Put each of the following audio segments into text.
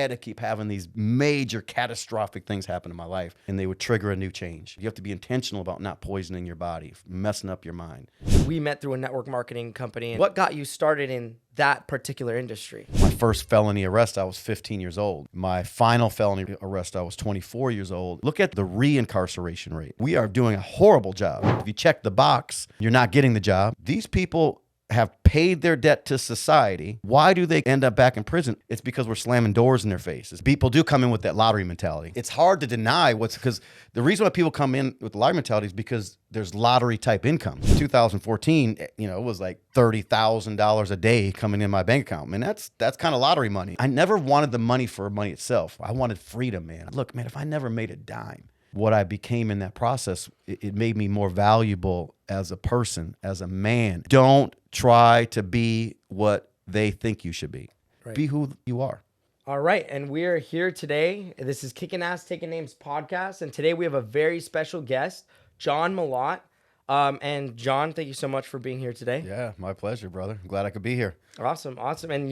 had to keep having these major catastrophic things happen in my life, and they would trigger a new change. You have to be intentional about not poisoning your body, messing up your mind. We met through a network marketing company. What got you started in that particular industry? My first felony arrest, I was 15 years old. My final felony arrest, I was 24 years old. Look at the reincarceration rate. We are doing a horrible job. If you check the box, you're not getting the job. These people have paid their debt to society. Why do they end up back in prison? It's because we're slamming doors in their faces. People do come in with that lottery mentality. It's hard to deny because the reason why people come in with the lottery mentality is because there's lottery type income. In 2014, it was like $30,000 a day coming in my bank account. Man, that's kind of lottery money. I never wanted the money for money itself. I wanted freedom, man. Look, man, if I never made a dime, what I became in that process, it made me more valuable as a person, as a man. Don't try to be what they think you should be. Right. Be who you are. All right, and we are here today. This is Kicking Ass, Taking Names podcast, and today we have a very special guest, John Malott. And John, thank you so much for being here today. Yeah, my pleasure, brother. I'm glad I could be here. Awesome. And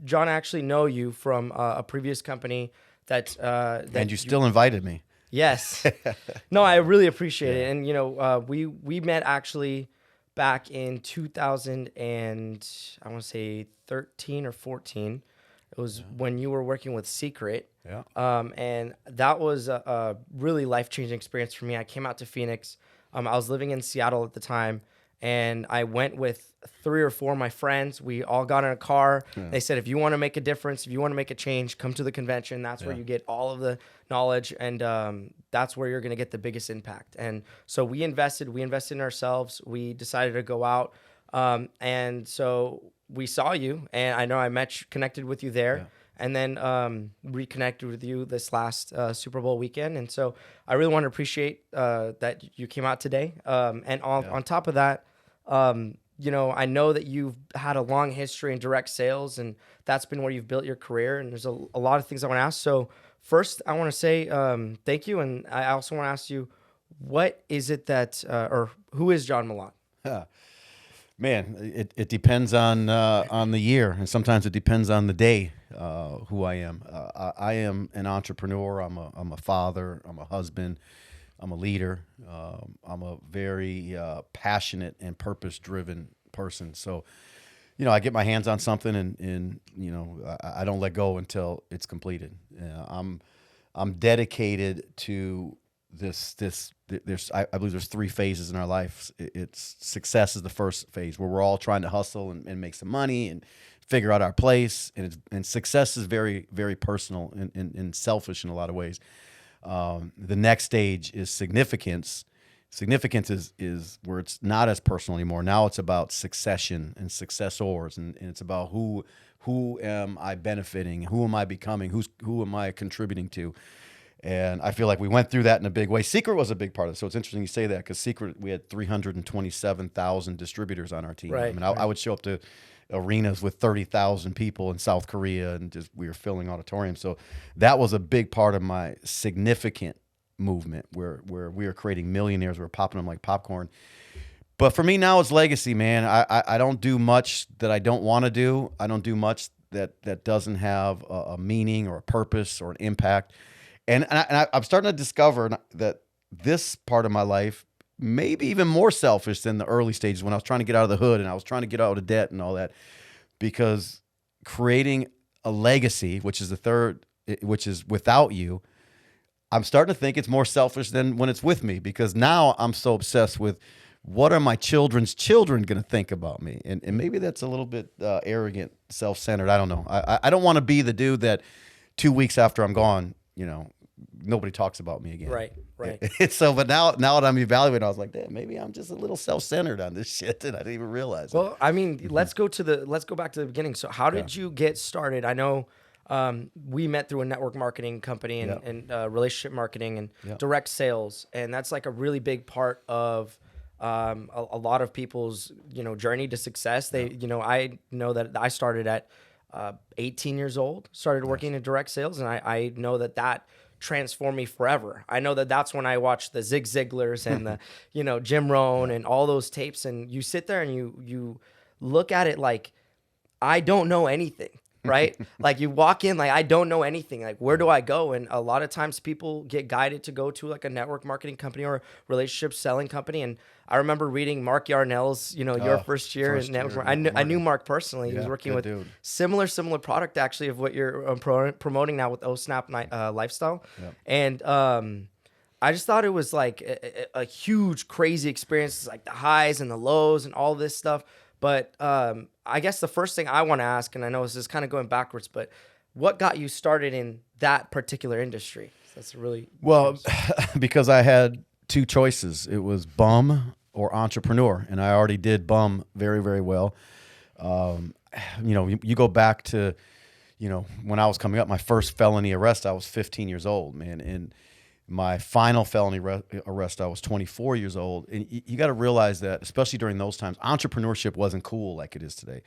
John, I actually know you from a previous company that and you still invited me. Yes. No, I really appreciate it. And, we met actually back in 2013 or 14. It was when you were working with Secret. Yeah. And that was a really life-changing experience for me. I came out to Phoenix. I was living in Seattle at the time, and I went with 3 or 4 of my friends. We all got in a car. Yeah. They said, if you want to make a difference, if you want to make a change, come to the convention. That's where you get all of the knowledge, and that's where you're going to get the biggest impact. And so we invested in ourselves. We decided to go out. And so we saw you, and I know connected with you there. Yeah. And then reconnected with you this last Super Bowl weekend. And so I really want to appreciate that you came out today. And on top of that, I know that you've had a long history in direct sales, and that's been where you've built your career. And there's a lot of things I want to ask. So first, I want to say thank you. And I also want to ask you, what is it or who is John Malott? Man, it depends on the year, and sometimes it depends on the day. Who I am. I am an entrepreneur. I'm a father. I'm a husband. I'm a leader. I'm a very passionate and purpose-driven person. So, I get my hands on something, and I don't let go until it's completed. I'm dedicated to this. I believe there's 3 phases in our life. It's success is the first phase, where we're all trying to hustle and make some money and figure out our place, and success is very, very personal and selfish in a lot of ways. The next stage is significance. Significance is where it's not as personal anymore. Now it's about succession and successors, and it's about who am I benefiting, who am I becoming, who am I contributing to. And I feel like we went through that in a big way. Secret was a big part of it. So it's interesting you say that, because Secret, we had 327,000 distributors on our team. Right, I mean, I would show up to arenas with 30,000 people in South Korea, and we were filling auditoriums. So that was a big part of my significant movement, where we were creating millionaires. We were popping them like popcorn. But for me now, it's legacy, man. I don't do much that I don't want to do. I don't do much that doesn't have a meaning or a purpose or an impact. And I'm starting to discover that this part of my life may be even more selfish than the early stages, when I was trying to get out of the hood and I was trying to get out of debt and all that, because creating a legacy, which is the third, which is without you, I'm starting to think it's more selfish than when it's with me, because now I'm so obsessed with what are my children's children going to think about me? And maybe that's a little bit arrogant, self-centered. I don't know. I don't want to be the dude that 2 weeks after I'm gone, nobody talks about me again. Right. So, but now that I'm evaluating, I was like, damn, maybe I'm just a little self-centered on this shit, and I didn't even realize it. Well, I mean, let's go back to the beginning. So how did you get started? I know we met through a network marketing company and relationship marketing and direct sales. And that's like a really big part of a lot of people's, journey to success. I know that I started at 18 yerold old, started working in direct sales. And I know that transformed me forever. I know that that's when I watched the Zig Ziglars and the, Jim Rohn and all those tapes. And you sit there and you look at it like, I don't know anything. right? Like you walk in, like I don't know anything. Like where do I go? And a lot of times people get guided to go to like a network marketing company or a relationship selling company. And I remember reading Mark Yarnell's, your first year in network. I knew Mark personally. He was working with dude. similar product actually of what you're promoting now with OSnap lifestyle. Yep. And I just thought it was like a huge, crazy experience, like the highs and the lows and all this stuff. But I guess the first thing I want to ask, and I know this is kind of going backwards, but what got you started in that particular industry? That's really well, because I had two choices. It was bum or entrepreneur, and I already did bum very, very well. You go back to, when I was coming up, my first felony arrest, I was 15 years old, man, and my final felony arrest, I was 24 years old. And you got to realize that, especially during those times, entrepreneurship wasn't cool like it is today.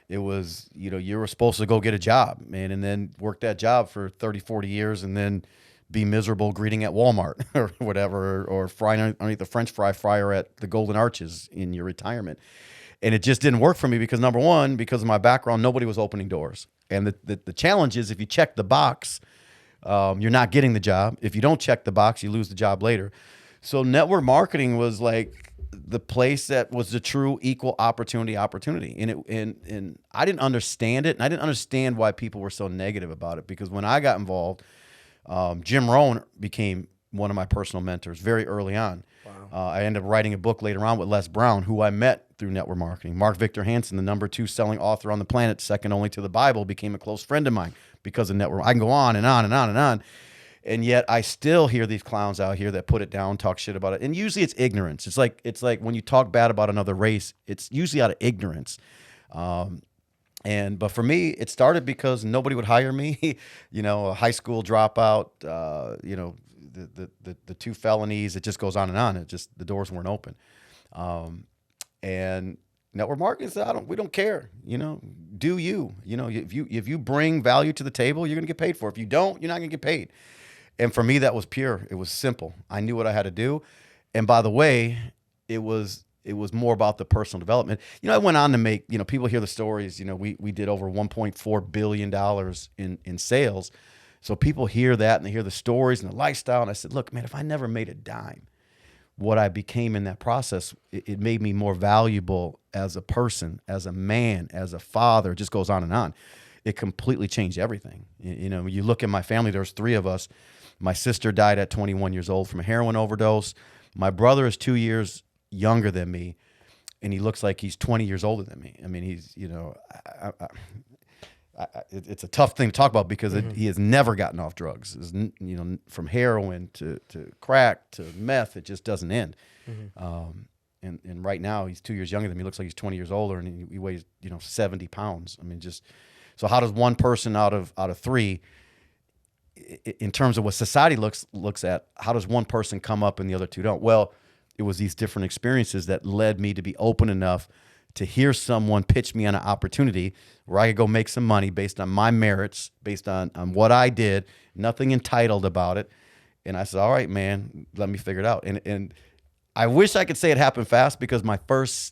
It was, you were supposed to go get a job, man, and then work that job for 30, 40 years and then be miserable greeting at Walmart or whatever, or frying underneath the French fry fryer at the Golden Arches in your retirement. And it just didn't work for me because, number one, because of my background, nobody was opening doors. And the challenge is if you check the box, you're not getting the job. If you don't check the box, you lose the job later. So network marketing was like the place that was the true equal opportunity. And I didn't understand it. And I didn't understand why people were so negative about it, because when I got involved, Jim Rohn became one of my personal mentors very early on. Wow. I ended up writing a book later on with Les Brown, who I met through network marketing. Mark Victor Hansen, the #2 selling author on the planet, second only to the Bible, became a close friend of mine because of network. I can go on and on and on and on. And yet I still hear these clowns out here that put it down, talk shit about it. And usually it's ignorance. It's like when you talk bad about another race, it's usually out of ignorance. But for me, it started because nobody would hire me, a high school dropout, the two felonies, it just goes on and on. It just, the doors weren't open. And network marketing said, we don't care, do you, if you bring value to the table, you're going to get paid for it. If you don't, you're not going to get paid. And for me, that was pure. It was simple. I knew what I had to do. And by the way, it was more about the personal development. I went on to make, people hear the stories, we did over $1.4 billion in sales. So people hear that and they hear the stories and the lifestyle. And I said, look, man, if I never made a dime, what I became in that process, it made me more valuable as a person, as a man, as a father. It just goes on and on. It completely changed everything. You look at my family, there's 3 of us. My sister died at 21 years old from a heroin overdose. My brother is 2 years younger than me, and he looks like he's 20 years older than me. I mean, he's, it's a tough thing to talk about because he has never gotten off drugs. From heroin to crack to meth, it just doesn't end. And right now he's 2 years younger than me. He looks like he's 20 years older, and he weighs 70 pounds. I mean, so how does one person out of 3, in terms of what society looks at, how does one person come up and the other 2 don't? Well, it was these different experiences that led me to be open enough to hear someone pitch me on an opportunity where I could go make some money based on my merits, based on what I did, nothing entitled about it. And I said, all right, man, let me figure it out. And I wish I could say it happened fast, because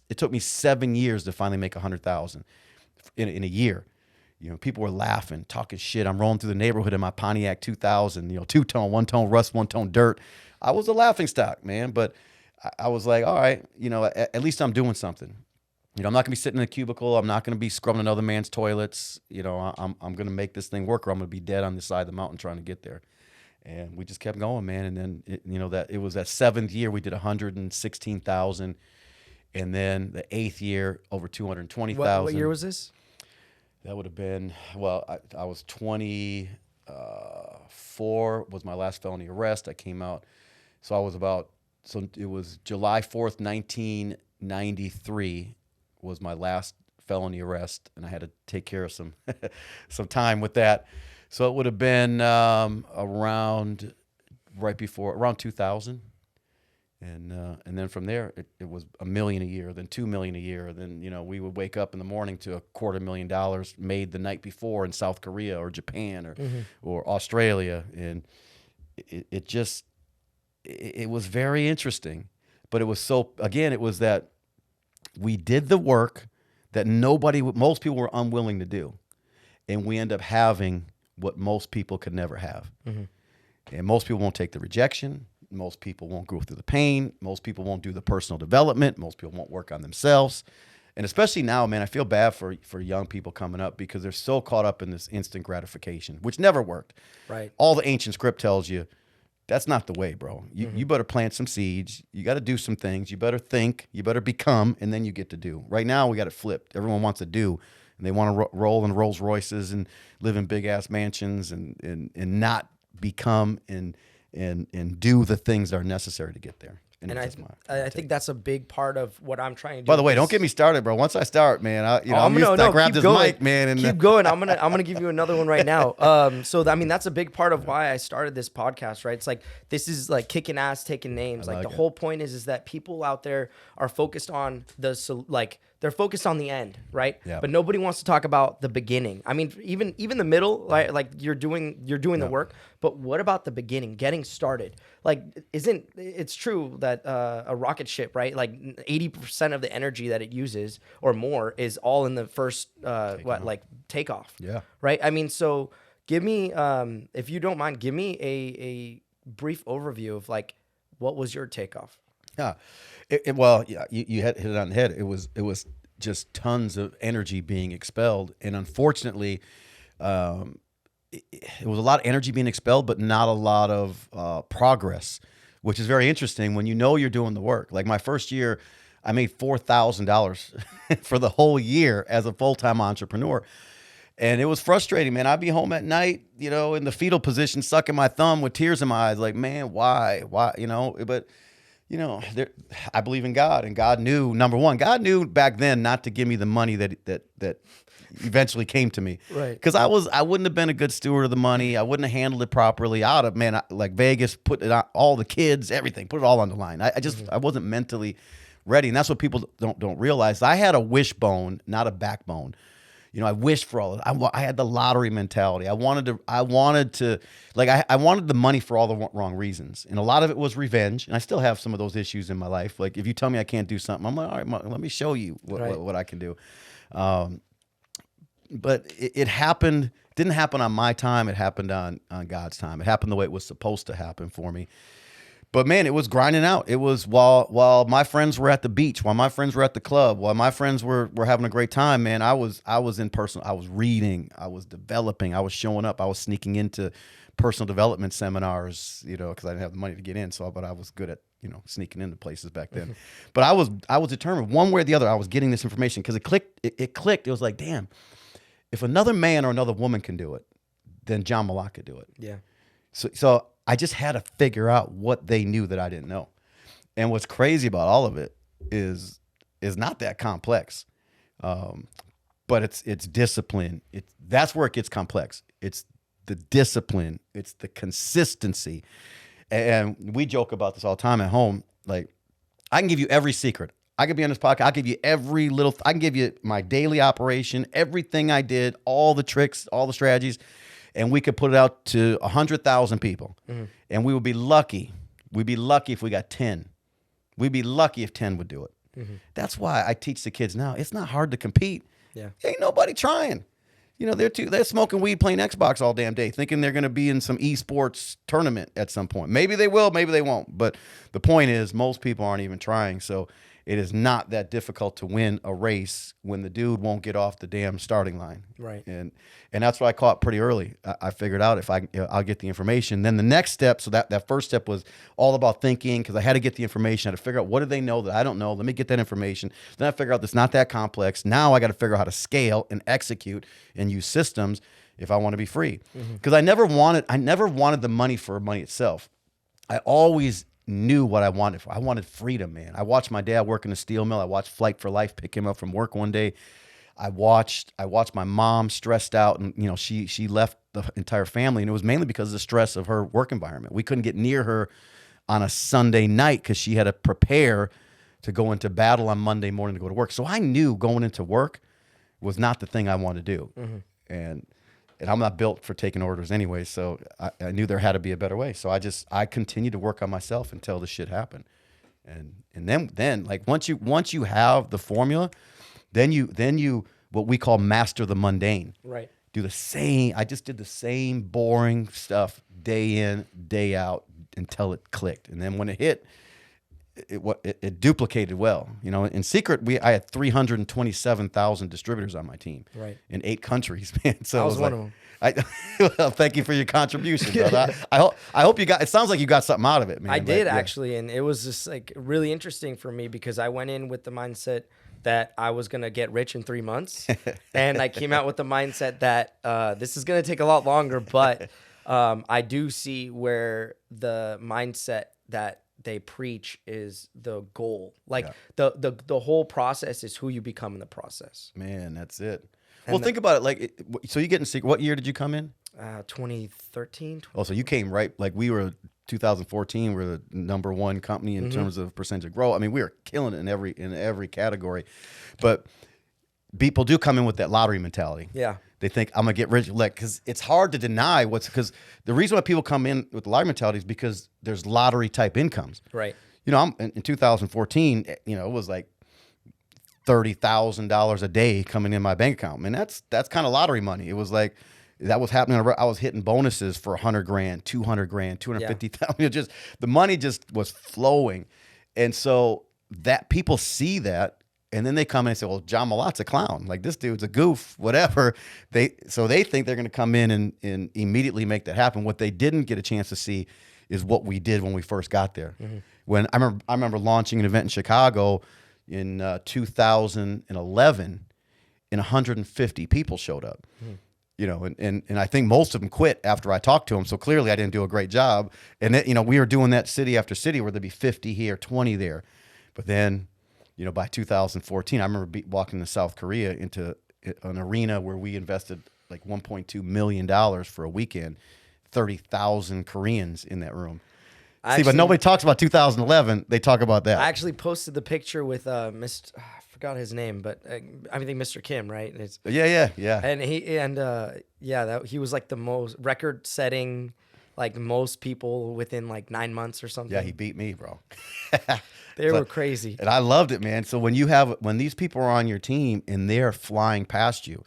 it took me 7 years to finally make $100,000 in a year. People were laughing, talking shit. I'm rolling through the neighborhood in my Pontiac 2000, 2-tone, 1-tone rust, 1-tone dirt. I was a laughing stock, man. But I was like, all right, at least I'm doing something. I'm not gonna be sitting in a cubicle. I'm not gonna be scrubbing another man's toilets. I'm gonna make this thing work, or I'm gonna be dead on the side of the mountain trying to get there. And we just kept going, man. And then it was that 7th year we did 116,000, and then the 8th year over 220,000. What year was this? That would have been, I was 24 was my last felony arrest. I came out, so it was July 4th, 1993 was my last felony arrest, and I had to take care of some time with that. So it would have been around 2000. And then from there, it was $1 million a year, then $2 million a year. Then, we would wake up in the morning to $250,000 made the night before in South Korea or Japan or Australia. And it was very interesting. But it was it was that we did the work that most people were unwilling to do. and we end up having what most people could never have. And most people won't take the rejection. Most people won't go through the pain. Most people won't do the personal development. Most people won't work on themselves. And especially now, man, I feel bad for young people coming up because they're so caught up in this instant gratification, which never worked. Right. All the ancient script tells you that's not the way, bro. You better plant some seeds. You got to do some things. You better think. You better become, and then you get to do. Right now, we got it flipped. Everyone wants to do, and they want to roll in Rolls Royces and live in big ass mansions and not become and do the things that are necessary to get there. And I think that's a big part of what I'm trying to do. By the way, don't get me started, bro. Once I start, man, I grab this mic, man, and keep going. I'm gonna give you another one right now. That's a big part of why I started this podcast, right? It's like this is like kicking ass, taking names. Like the whole point is that people out there are focused on they're focused on the end, right? Yeah. But nobody wants to talk about the beginning. I mean, even the middle, like you're doing the work. But what about the beginning, getting started? Like, it's true that a rocket ship, right? Like 80% of the energy that it uses or more is all in the first takeoff. Yeah. Right. I mean, so give me, if you don't mind, give me a brief overview of like what was your takeoff. Yeah. You hit it on the head. It was just tons of energy being expelled. And unfortunately, it was a lot of energy being expelled, but not a lot of progress, which is very interesting when you know you're doing the work. Like my first year, I made $4,000 for the whole year as a full-time entrepreneur. And it was frustrating, man. I'd be home at night, in the fetal position, sucking my thumb with tears in my eyes. Like, man, why, but I believe in God, and God knew, number one, God knew back then not to give me the money that eventually came to me. Right. Because I wouldn't have been a good steward of the money. I wouldn't have handled it properly. I would have, like Vegas, put it on all the kids, everything, put it all on the line. I wasn't mentally ready. And that's what people don't realize. I had a wishbone, not a backbone. I wished for all of it. I had the lottery mentality. I wanted the money for all the wrong reasons. And a lot of it was revenge. And I still have some of those issues in my life. Like if you tell me I can't do something, I'm like, all right, let me show you what I can do. But it happened, didn't happen on my time. It happened on God's time. It happened the way it was supposed to happen for me. But man, it was grinding out. It was while my friends were at the beach, while my friends were at the club, while my friends were having a great time, man, I was in person. I was reading, I was developing, I was showing up, I was sneaking into personal development seminars, because I didn't have the money to get in. But I was good at, sneaking into places back then. But I was determined one way or the other. I was getting this information because it clicked. It clicked. It was like, damn, if another man or another woman can do it, then John Malott could do it. Yeah. So I just had to figure out what they knew that I didn't know. And what's crazy about all of it is not that complex. But it's discipline. That's where it gets complex. It's the discipline. It's the consistency. And we joke about this all the time at home. Like, I can give you every secret. I could be on this podcast. I'll give you I can give you my daily operation, everything I did, all the tricks, all the strategies. And we could put it out to 100,000 people. Mm-hmm. And we would be lucky. We'd be lucky if we got 10. We'd be lucky if 10 would do it. Mm-hmm. That's why I teach the kids now. It's not hard to compete. Yeah. Ain't nobody trying. They're smoking weed, playing Xbox all damn day, thinking they're going to be in some esports tournament at some point. Maybe they will, maybe they won't. But the point is, most people aren't even trying. So it is not that difficult to win a race when the dude won't get off the damn starting line. Right. And that's what I caught pretty early. I figured out if I'll get the information. Then the next step, so that first step was all about thinking, because I had to get the information. I had to figure out, what do they know that I don't know? Let me get that information. Then I figure out it's not that complex. Now I got to figure out how to scale and execute and use systems if I want to be free. Because I never wanted the money for money itself. I always knew what I wanted. I wanted freedom, man. I watched my dad work in a steel mill. I watched Flight for Life pick him up from work one day. I watched my mom stressed out, and she left the entire family, and it was mainly because of the stress of her work environment. We couldn't get near her on a Sunday night because she had to prepare to go into battle on Monday morning to go to work. So I knew going into work was not the thing I wanted to do. Mm-hmm. And I'm not built for taking orders anyway, so I knew there had to be a better way. So I continued to work on myself until the shit happened. And then like once you have the formula, then you what we call master the mundane. Right. do the same. I just did the same boring stuff day in, day out until it clicked. And then when it hit, it duplicated well. You know, in secret, I had 327,000 distributors on my team, right, in 8 countries, man. So I was one of them. Well, thank you for your contribution, brother. I hope you got. It sounds like you got something out of it, man. I did actually, and it was just like really interesting for me because I went in with the mindset that I was gonna get rich in 3 months, and I came out with the mindset that this is gonna take a lot longer. But I do see where the mindset that they preach is the goal. Like the whole process is who you become in the process. Man, that's it. Well, think about it. Like, so you get in secret. What year did you come in? 2013. Oh, so you came right. Like we were 2014. We're the number 1 company in terms of percentage of growth. I mean, we were killing it in every category. But people do come in with that lottery mentality. Yeah. They think I'm gonna get rich, like, because it's hard to deny because the reason why people come in with the lottery mentality is because there's lottery type incomes. Right. You know, I'm in 2014. You know, it was like $30,000 a day coming in my bank account. Man, that's kind of lottery money. It was like that was happening. I was hitting bonuses for $100,000, $200,000, $250,000. Yeah. Just the money just was flowing, and so that people see that, and then they come in and say, "Well, John Malott's a clown. Like this dude's a goof, whatever." They think they're going to come in and immediately make that happen. What they didn't get a chance to see is what we did when we first got there. Mm-hmm. When I remember launching an event in Chicago in 2011, and 150 people showed up. You know, and I think most of them quit after I talked to them. So clearly I didn't do a great job. And then, you know, we were doing that city after city where there'd be 50 here, 20 there. But then, you know, by 2014, I remember walking to South Korea into an arena where we invested like $1.2 million for a weekend, 30,000 Koreans in that room. See, but nobody talks about 2011. They talk about that. I actually posted the picture with I forgot his name, but I think Mr. Kim, right? Yeah. And he was like the most record-setting, like most people within like 9 months or something. Yeah, he beat me, bro. They were crazy, and I loved it, man. So when these people are on your team and they're flying past you,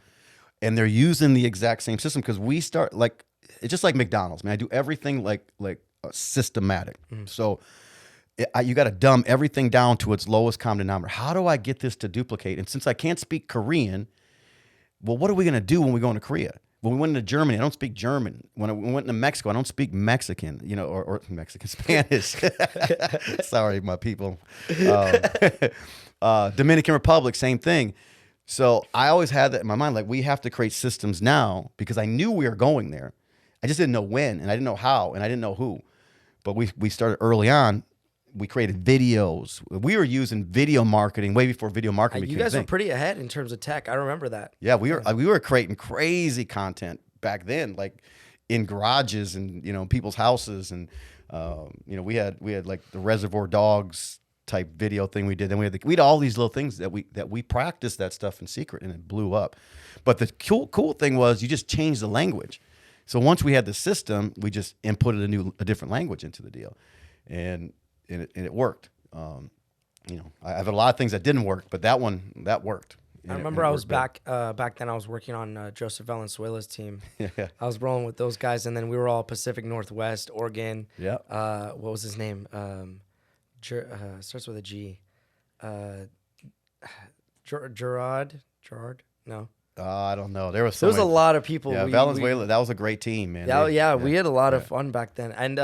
and they're using the exact same system, because we start like it's just like McDonald's, man. I do everything like systematic. So you got to dumb everything down to its lowest common denominator. How do I get this to duplicate? And since I can't speak Korean, well, what are we going to do when we go into Korea? When we went into Germany, I don't speak German. When we went into Mexico, I don't speak Mexican, you know, or Mexican Spanish. Sorry, my people. Dominican Republic, same thing. So I always had that in my mind, like we have to create systems now, because I knew we were going there. I just didn't know when, and I didn't know how, and I didn't know who. But we started early on. We created videos. We were using video marketing way before video marketing became You guys a were thing. pretty ahead in terms of tech. I remember that. Yeah, we were creating crazy content back then, like in garages and, you know, people's houses, and you know, we had like the Reservoir Dogs type video thing we did. Then we had all these little things that we practiced that stuff in secret, and it blew up. But the cool thing was you just changed the language. So once we had the system, we just inputted a different language into the deal, and it worked. You know, I have a lot of things that didn't work, but that worked. I remember I was back then. I was working on Joseph Valenzuela's team. Yeah. I was rolling with those guys, and then we were all Pacific Northwest, Oregon. Yeah. What was his name? Starts with a G. Gerard? No. I don't know. There was a lot of people. Yeah, Valenzuela. That was a great team, man. We had a lot of fun back then. And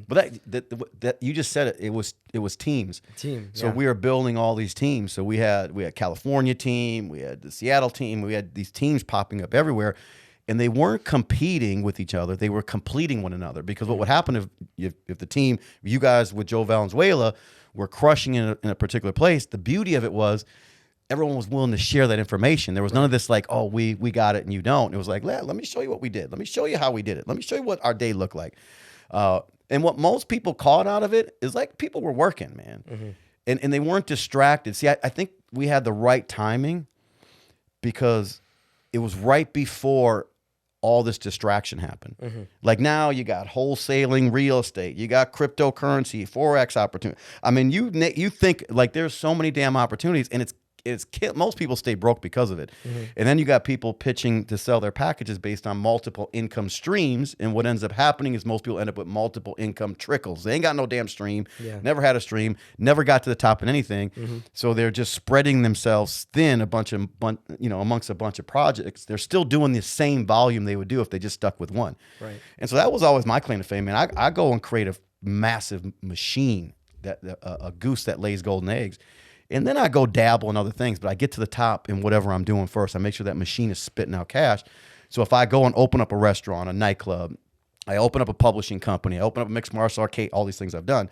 but that you just said it. It was teams. So we were building all these teams. So we had California team, we had the Seattle team, we had these teams popping up everywhere, and they weren't competing with each other. They were completing one another. Because what would happen if the team, you guys with Joe Valenzuela, were crushing in a particular place, the beauty of it was everyone was willing to share that information. There was none of this like, oh, we got it and you don't. It was like, let me show you what we did. Let me show you how we did it. Let me show you what our day looked like. And what most people caught out of it is like people were working, man. Mm-hmm. And they weren't distracted. See, I think we had the right timing because it was right before all this distraction happened. Mm-hmm. Like now you got wholesaling real estate, you got cryptocurrency, Forex opportunity. I mean, you think like there's so many damn opportunities, and most people stay broke because of it. And then you got people pitching to sell their packages based on multiple income streams. And what ends up happening is most people end up with multiple income trickles. They ain't got no damn stream, never had a stream, never got to the top in anything. So they're just spreading themselves thin amongst a bunch of projects. They're still doing the same volume they would do if they just stuck with one. Right. And so that was always my claim to fame, man. I go and create a massive machine, a goose that lays golden eggs. And then I go dabble in other things, but I get to the top in whatever I'm doing first. I make sure that machine is spitting out cash. So if I go and open up a restaurant, a nightclub, I open up a publishing company, I open up a mixed martial arcade, all these things I've done,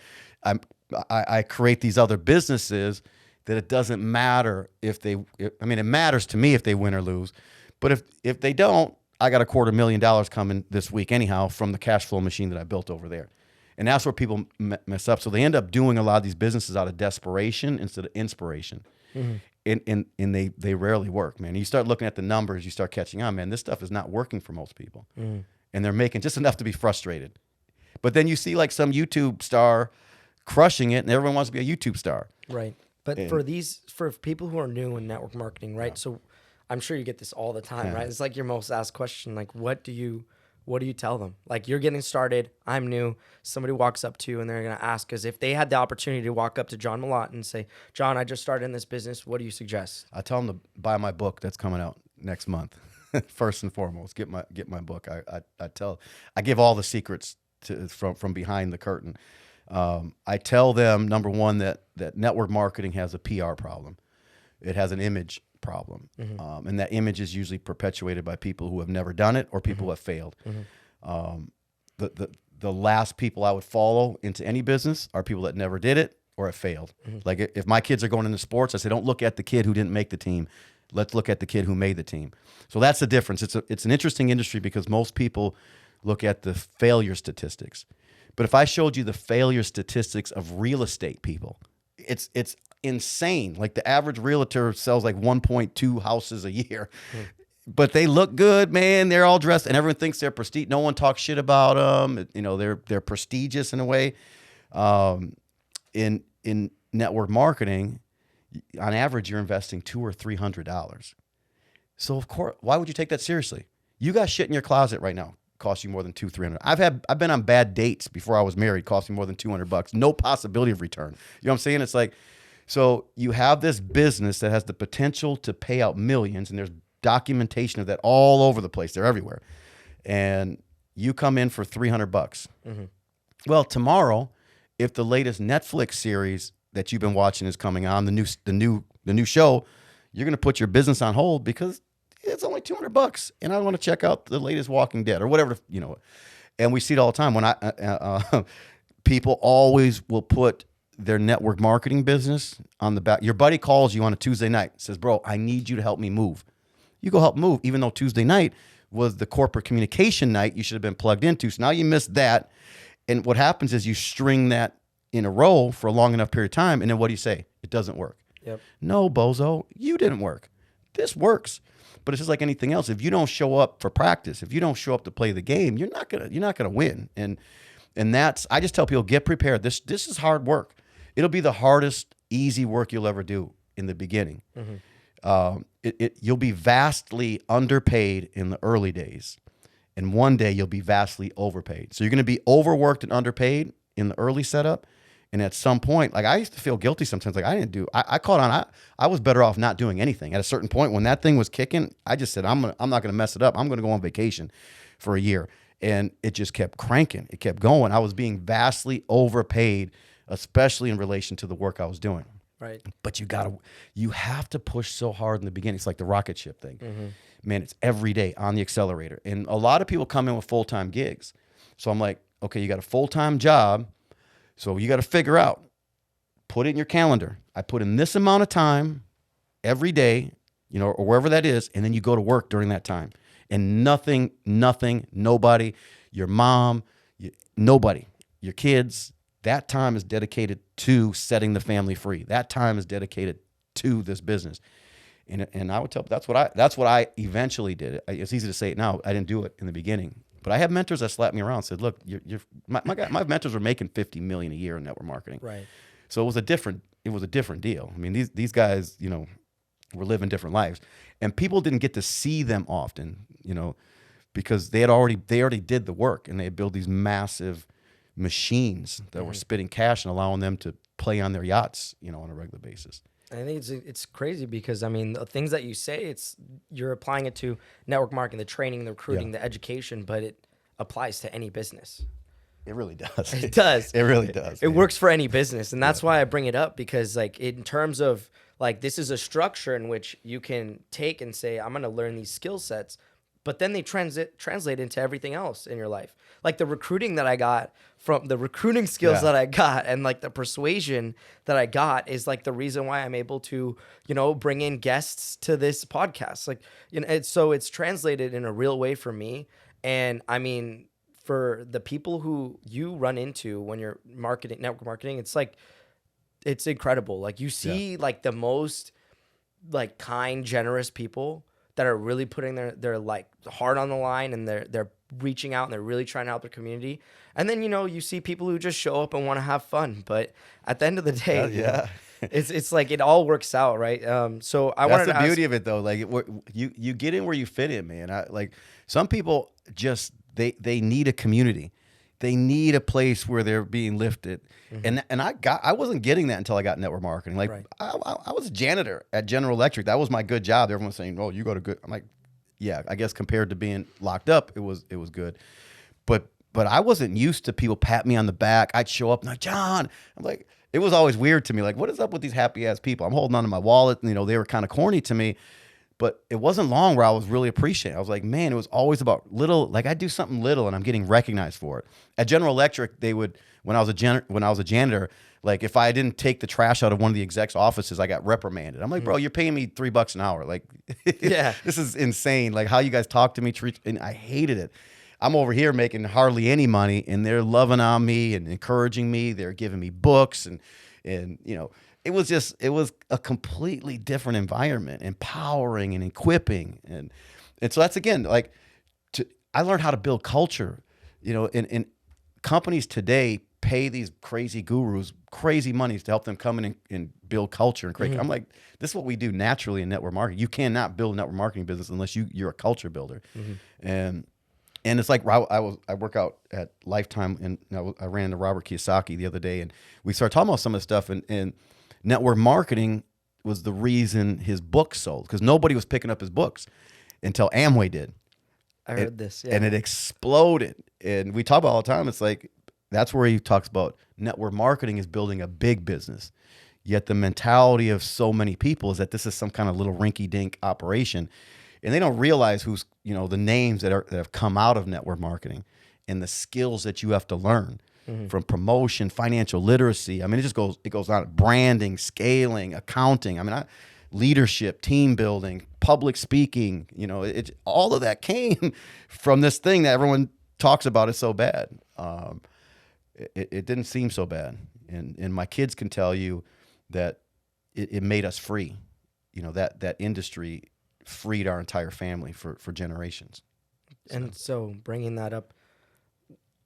I create these other businesses that it doesn't matter it matters to me if they win or lose. But if they don't, I got $250,000 coming this week anyhow from the cash flow machine that I built over there. And that's where people mess up. So they end up doing a lot of these businesses out of desperation instead of inspiration. And they rarely work, man. You start looking at the numbers, you start catching on, man, this stuff is not working for most people. And they're making just enough to be frustrated. But then you see like some YouTube star crushing it and everyone wants to be a YouTube star. Right. But for people who are new in network marketing, right? Yeah. So I'm sure you get this all the time, right? It's like your most asked question. Like, what do you tell them? Like, you're getting started, I'm new, somebody walks up to you and they're going to ask, because if they had the opportunity to walk up to John Malott and say, John, I just started in this business, what do you suggest? I tell them to buy my book that's coming out next month. First and foremost, get my book. I give all the secrets from behind the curtain. I tell them, number one, that network marketing has a PR problem. It has an image problem. And that image is usually perpetuated by people who have never done it or people who have failed. The last people I would follow into any business are people that never did it or have failed. Like if my kids are going into sports, I say, don't look at the kid who didn't make the team. Let's look at the kid who made the team. So that's the difference. It's an interesting industry because most people look at the failure statistics. But if I showed you the failure statistics of real estate people, it's insane. Like the average realtor sells like 1.2 houses a year, but they look good, man. They're all dressed and everyone thinks they're prestige. No one talks shit about them. They're prestigious in a way. In network marketing, on average, you're investing $200 or $300. So of course, why would you take that seriously? You got shit in your closet right now. Cost you more than $200-$300. I've been on bad dates before I was married, cost me more than $200. No possibility of return. You know what I'm saying? It's like, so you have this business that has the potential to pay out millions, and there's documentation of that all over the place. They're everywhere. And you come in for $300. Well, tomorrow, if the latest Netflix series that you've been watching is coming on, the new show, you're going to put your business on hold because it's only $200 and I want to check out the latest Walking Dead or whatever, and we see it all the time when people always will put their network marketing business on the back. Your buddy calls you on a Tuesday night, says, bro, I need you to help me move. You go help move, even though Tuesday night was the corporate communication night you should have been plugged into. So now you missed that. And what happens is you string that in a row for a long enough period of time. And then what do you say? It doesn't work. Yep. No, bozo, you didn't work. This works. But it's just like anything else. If you don't show up for practice, if you don't show up to play the game, you're not gonna win. And that's, I just tell people, get prepared. This is hard work. It'll be the hardest, easy work you'll ever do in the beginning. You'll be vastly underpaid in the early days, and one day you'll be vastly overpaid. So you're gonna be overworked and underpaid in the early setup. And at some point, like I used to feel guilty sometimes. Like I caught on. I was better off not doing anything. At a certain point, when that thing was kicking, I just said, I'm not going to mess it up. I'm going to go on vacation for a year. And it just kept cranking. It kept going. I was being vastly overpaid, especially in relation to the work I was doing. Right. But you have to push so hard in the beginning. It's like the rocket ship thing. Man, it's every day on the accelerator. And a lot of people come in with full-time gigs. So I'm like, okay, you got a full-time job. So you got to figure out, put it in your calendar. I put in this amount of time every day, or wherever that is, and then you go to work during that time. And nothing, nobody, your mom, nobody, your kids, that time is dedicated to setting the family free. That time is dedicated to this business. And I would tell, that's what I eventually did. It's easy to say it now. I didn't do it in the beginning. But I have mentors that slapped me around and said, look, my mentors were making $50 million a year in network marketing. Right. So it was a different deal. I mean, these guys, were living different lives, and people didn't get to see them often, because they already did the work, and they had built these massive machines that were spitting cash and allowing them to play on their yachts, on a regular basis. I think it's crazy because the things that you say, you're applying it to network marketing, the training, the recruiting, the education, but it applies to any business. It really does. It does. It really does. It works for any business, and that's why I bring it up, because in terms of this is a structure in which you can take and say, I'm going to learn these skill sets, but then they translate into everything else in your life. Like the recruiting that I got from the recruiting skills that I got, and the persuasion that I got is the reason why I'm able to, bring in guests to this podcast. So it's translated in a real way for me. And for the people who you run into when you're network marketing, it's incredible. You see the most kind, generous people that are really putting their heart on the line, and they're reaching out and they're really trying to help their community. And then, you see people who just show up and want to have fun. But at the end of the day, it's it all works out, right? So that's the beauty of it, though. You get in where you fit in, man. Some people just, they need a community. They need a place where they're being lifted. And I wasn't getting that until I got network marketing. I was a janitor at General Electric. That was my good job. Everyone was saying, "Oh, you go to good." I'm like, yeah, I guess compared to being locked up, it was good. But I wasn't used to people pat me on the back. I'd show up and like, "John," I'm like, it was always weird to me. What is up with these happy ass people? I'm holding on to my wallet, and they were kind of corny to me. But it wasn't long where I was really appreciating. I was like, man, it was always about little. I do something little, and I'm getting recognized for it. At General Electric, they would, when I was a janitor, if I didn't take the trash out of one of the execs' offices, I got reprimanded. I'm like, bro, you're paying me $3 an hour. This is insane. How you guys talk to me, and I hated it. I'm over here making hardly any money, and they're loving on me and encouraging me. They're giving me books, and it was a completely different environment, empowering and equipping. And so that's, again, I learned how to build culture, and companies today pay these crazy gurus crazy monies to help them come in and build culture and create. I'm like, this is what we do naturally in network marketing. You cannot build a network marketing business unless you're a culture builder. And it's I work out at Lifetime, and I ran into Robert Kiyosaki the other day, and we started talking about some of the stuff, and network marketing was the reason his book sold, because nobody was picking up his books until Amway did. I heard this, and it exploded. And we talk about all the time. It's that's where he talks about network marketing is building a big business. Yet the mentality of so many people is that this is some kind of little rinky-dink operation, and they don't realize who's the names that have come out of network marketing and the skills that you have to learn. From promotion, financial literacy. it goes on. Branding, scaling, accounting. Leadership, team building, public speaking. All of that came from this thing that everyone talks about is so bad. It didn't seem so bad, and my kids can tell you that it made us free. That industry freed our entire family for generations. And so bringing that up.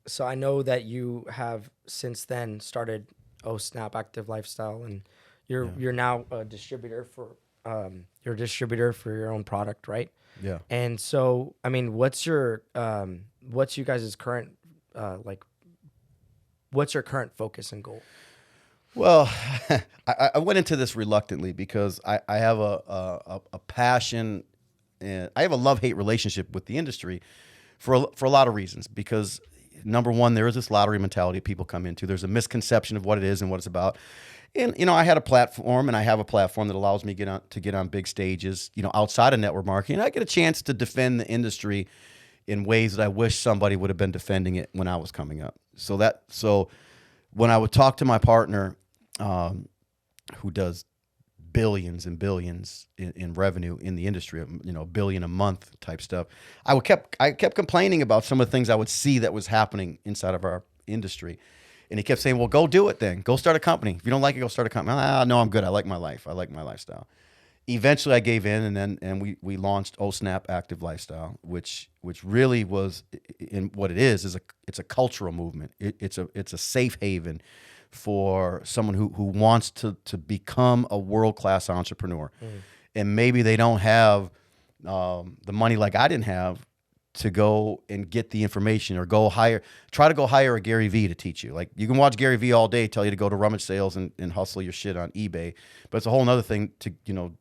So I know that you have since then started OSnap Active Lifestyle, and you're now a distributor for your own product, right? Yeah. And so what's you guys' current what's your current focus and goal? Well, I went into this reluctantly because I have a passion, and I have a love-hate relationship with the industry for a lot of reasons. Because number one, there is this lottery mentality people come into. There's a misconception of what it is and what it's about. And I had a platform, and I have a platform that allows me to get on big stages, outside of network marketing. I get a chance to defend the industry in ways that I wish somebody would have been defending it when I was coming up. So when I would talk to my partner, who does billions and billions in revenue in the industry, $1 billion a month type stuff, I kept complaining about some of the things I would see that was happening inside of our industry. And he kept saying, well, go do it then. Go start a company. If you don't like it, go start a company. No, I'm good. I like my life. I like my lifestyle. Eventually I gave in, and we launched OSnap Active Lifestyle, which really was, in what it is it's a cultural movement. It's a safe haven for someone who wants to become a world-class entrepreneur. and maybe they don't have the money like I didn't have to go and get the information, or try to go hire a Gary Vee to teach you. Like, you can watch Gary Vee all day tell you to go to rummage sales and hustle your shit on eBay, but it's a whole nother thing to,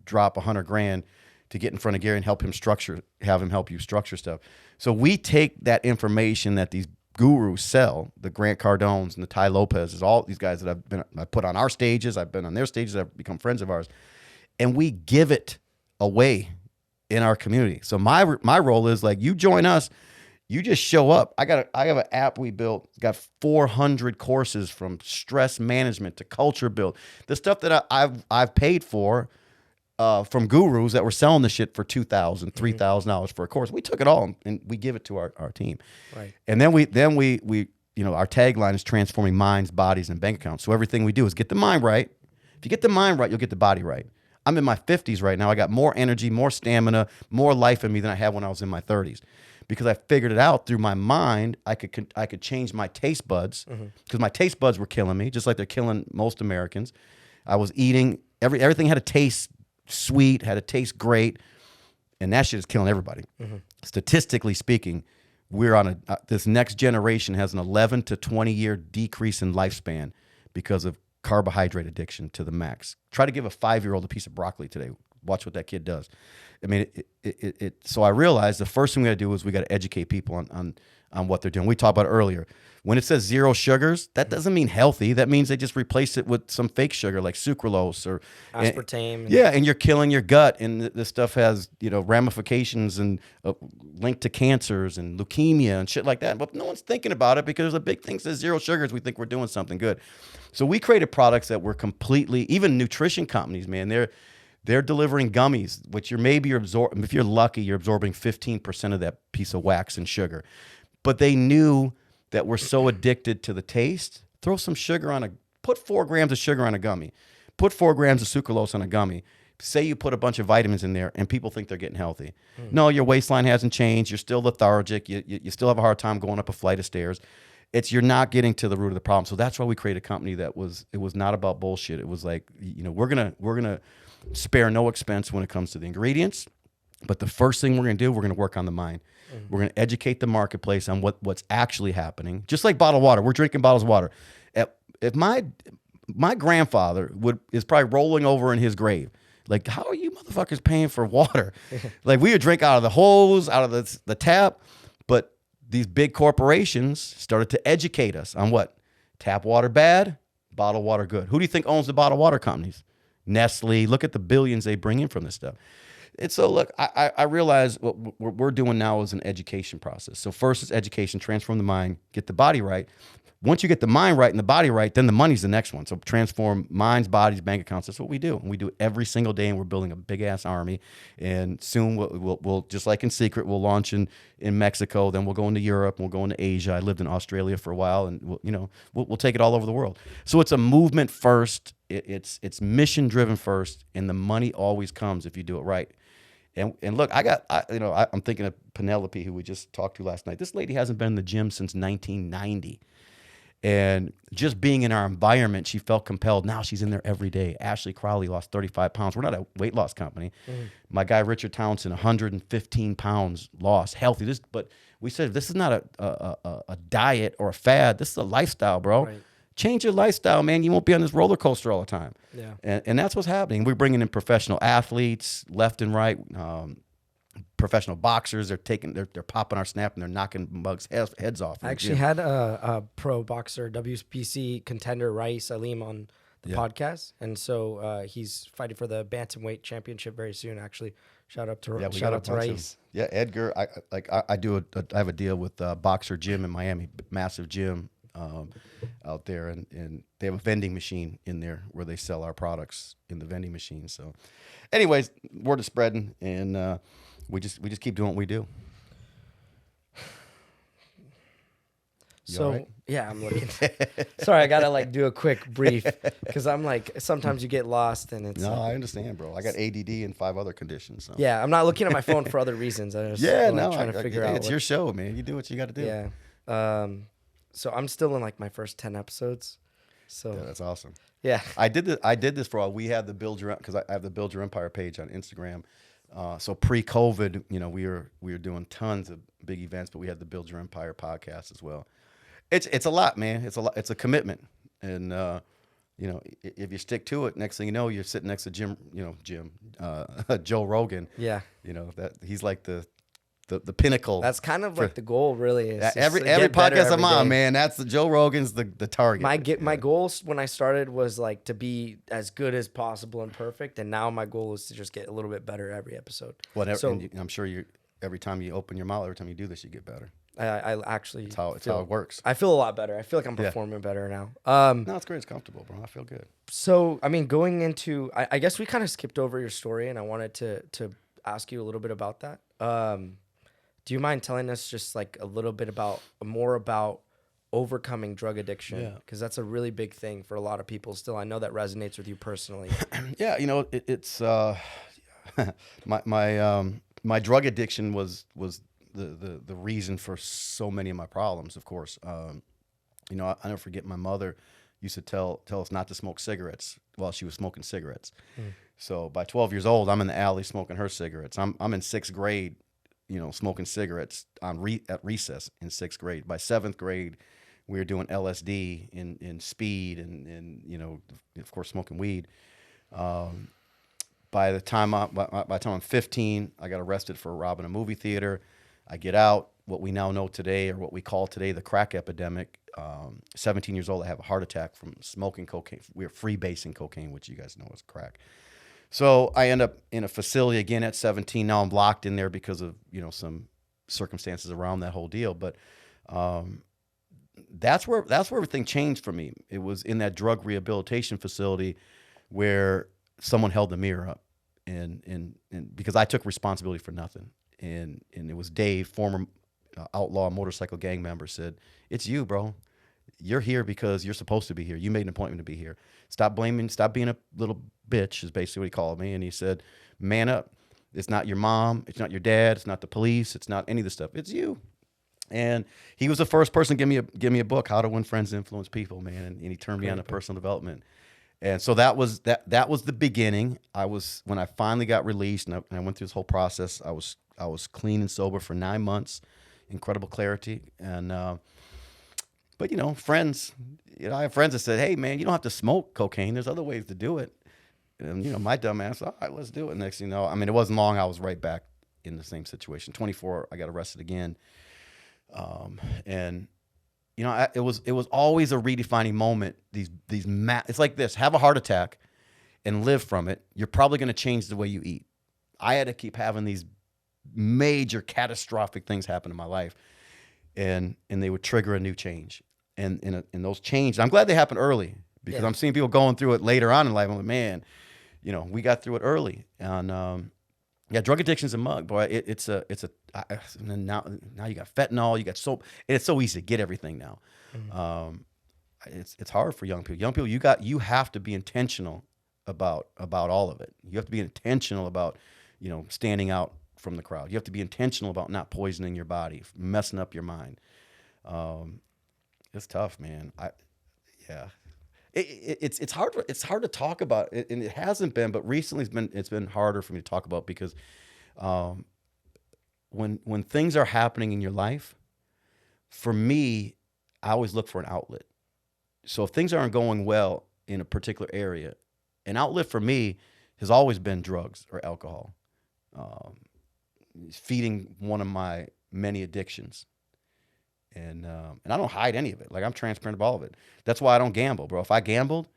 drop $100,000 to get in front of Gary and have him help you structure stuff. So we take that information that these gurus sell, the Grant Cardones and the Ty Lopez's, all these guys that I put on our stages, I've been on their stages, I've become friends of ours, and we give it away in our community. So my role is, like, you join us, you just show up. I have an app we built. It's got 400 courses, from stress management to culture build. The stuff that I've paid for from gurus that were selling the shit for $2,000, $3,000 for a course. We took it all and we give it to our team. Right. And then we our tagline is transforming minds, bodies, and bank accounts. So everything we do is get the mind right. If you get the mind right, you'll get the body right. I'm in my 50s right now. I got more energy, more stamina, more life in me than I had when I was in my 30s, because I figured it out through my mind. I could change my taste buds, because my taste buds were killing me, just like they're killing most Americans. I was eating everything had to taste sweet, had to taste great, and that shit is killing everybody. Statistically speaking, we're on this next generation has an 11 to 20 year decrease in lifespan because of carbohydrate addiction to the max. Try to give a 5-year-old a piece of broccoli today. Watch what that kid does. I mean, so I realized the first thing we got to do is we got to educate people on what they're doing. We talked about it earlier. When it says 0 sugars, that doesn't mean healthy. That means they just replace it with some fake sugar like sucralose or aspartame. And you're killing your gut, and this stuff has ramifications and linked to cancers and leukemia and shit like that. But no one's thinking about it because the big thing says 0 sugars. We think we're doing something good. So we created products that were completely, even nutrition companies, man, they're delivering gummies, which if you're lucky, you're absorbing 15% of that piece of wax and sugar. But they knew that we're so addicted to the taste. Throw some sugar put 4 grams of sugar on a gummy. Put 4 grams of sucralose on a gummy. Say you put a bunch of vitamins in there and people think they're getting healthy. No, your waistline hasn't changed. You're still lethargic. You still have a hard time going up a flight of stairs. You're not getting to the root of the problem. So that's why we created a company it was not about bullshit. It was like, we're gonna spare no expense when it comes to the ingredients. But the first thing we're gonna do, we're gonna work on the mind. We're gonna educate the marketplace on what's actually happening. Just like bottled water, we're drinking bottles of water. If my grandfather is probably rolling over in his grave, like, how are you motherfuckers paying for water? Like, we would drink out of the hose, out of the tap, but these big corporations started to educate us on what tap water bad, bottled water good. Who do you think owns the bottled water companies? Nestle. Look at the billions they bring in from this stuff. And so, look, I realize what we're doing now is an education process. So first is education, transform the mind, get the body right. Once you get the mind right and the body right, then the money's the next one. So transform minds, bodies, bank accounts. That's what we do. And we do it every single day, and we're building a big-ass army. And soon, we'll just like in secret, we'll launch in Mexico. Then we'll go into Europe. We'll go into Asia. I lived in Australia for a while, and we'll take it all over the world. So it's a movement first. It's mission-driven first, and the money always comes if you do it right. And look, I'm thinking of Penelope, who we just talked to last night. This lady hasn't been in the gym since 1990. And just being in our environment, she felt compelled. Now she's in there every day. Ashley Crowley lost 35 pounds. We're not a weight loss company. My guy, Richard Townsend, 115 pounds lost, healthy. But we said, this is not a diet or a fad. This is a lifestyle, bro. Right. Change your lifestyle, man. You won't be on this roller coaster all the time. Yeah. And that's what's happening. We're bringing in professional athletes left and right. Professional boxers, they're popping our snap and they're knocking bugs heads off. I actually had a pro boxer, WBC contender Rais Alim on the podcast, and so he's fighting for the bantamweight championship very soon. Actually, shout out to Rais. Yeah, Edgar. I have a deal with Boxer Gym in Miami, massive gym out there, and they have a vending machine in there where they sell our products in the vending machine. So, anyways, word is spreading, and we just keep doing what we do. So right? Yeah, I'm looking. Sorry, I gotta do a quick brief because I'm sometimes you get lost and it's. No, I understand, bro. I got ADD and 5 other conditions. So. Yeah, I'm not looking at my phone for other reasons. I was trying to figure out. It's your show, man. You do what you got to do. Yeah. So I'm still in my first 10 episodes. So yeah, that's awesome. Yeah. I did this for a while. We had the Build Your, because I have the Build Your Empire page on Instagram. So pre-COVID, we were doing tons of big events, but we had the Build Your Empire podcast as well. It's a lot, man. It's a lot. It's a commitment, and if you stick to it, next thing you know, you're sitting next to Joe Rogan. Yeah. That he's like the pinnacle. That's kind of like the goal, really. Is every podcast I'm on, man. That's the Joe Rogan's the target. My goals when I started was like to be as good as possible and perfect, and now my goal is to just get a little bit better every episode. Whatever. So, I'm sure every time you open your mouth, every time you do this, you get better. I actually. It's how it works. I feel a lot better. I feel like I'm performing better now. No, it's great. It's comfortable, bro. I feel good. So, I mean, going into, I guess we kind of skipped over your story, and I wanted to ask you a little bit about that. Do you mind telling us just like a little bit more about overcoming drug addiction? Yeah. Because that's a really big thing for a lot of people still. I know that resonates with you personally. Yeah, it's my drug addiction was the reason for so many of my problems, of course. I never forget my mother used to tell us not to smoke cigarettes while she was smoking cigarettes. So by 12 years old, I'm in the alley smoking her cigarettes. I'm in 6th grade, smoking cigarettes at recess in 6th grade. By 7th grade, we were doing LSD in speed and of course smoking weed. By the time I'm 15, I got arrested for robbing a movie theater. I get out. What we now know today, or what we call today, the crack epidemic. 17 years old, I have a heart attack from smoking cocaine. We were freebasing cocaine, which you guys know is crack. So I end up in a facility again at 17. Now I'm locked in there because of some circumstances around that whole deal. But that's where everything changed for me. It was in that drug rehabilitation facility where someone held the mirror up, and because I took responsibility for nothing, and it was Dave, former outlaw motorcycle gang member, said, "It's you, bro. You're here because you're supposed to be here. You made an appointment to be here. Stop blaming. Stop being a little bitch," is basically what he called me. And he said, "Man up. It's not your mom. It's not your dad. It's not the police. It's not any of the stuff. It's you." And he was the first person to give me a book, How to Win Friends and Influence People, man. And he turned me on to personal development. And so that was the beginning. When I finally got released and I went through this whole process, I was clean and sober for 9 months, incredible clarity. And but friends, I have friends that said, "Hey man, you don't have to smoke cocaine. There's other ways to do it." And my dumb ass, "All right, let's do it." Next thing you know, I mean, it wasn't long. I was right back in the same situation. 24, I got arrested again. And it was always a redefining moment. It's like this: have a heart attack and live from it. You're probably going to change the way you eat. I had to keep having these major catastrophic things happen in my life, and they would trigger a new change. And in those changes, I'm glad they happened early, because I'm seeing people going through it later on in life. I'm like, man, we got through it early. And drug addiction's a mug, boy. Now you got fentanyl, you got soap, and it's so easy to get everything now. Mm-hmm. It's hard for young people. Young people, you have to be intentional about all of it. You have to be intentional about standing out from the crowd. You have to be intentional about not poisoning your body, messing up your mind. It's tough, man. It's hard. It's hard to talk about, and it hasn't been, but recently it's been harder for me to talk about, because when things are happening in your life, for me, I always look for an outlet. So if things aren't going well in a particular area, an outlet for me has always been drugs or alcohol. Feeding one of my many addictions. And I don't hide any of it. Like, I'm transparent about all of it. That's why I don't gamble, bro. If I gambled,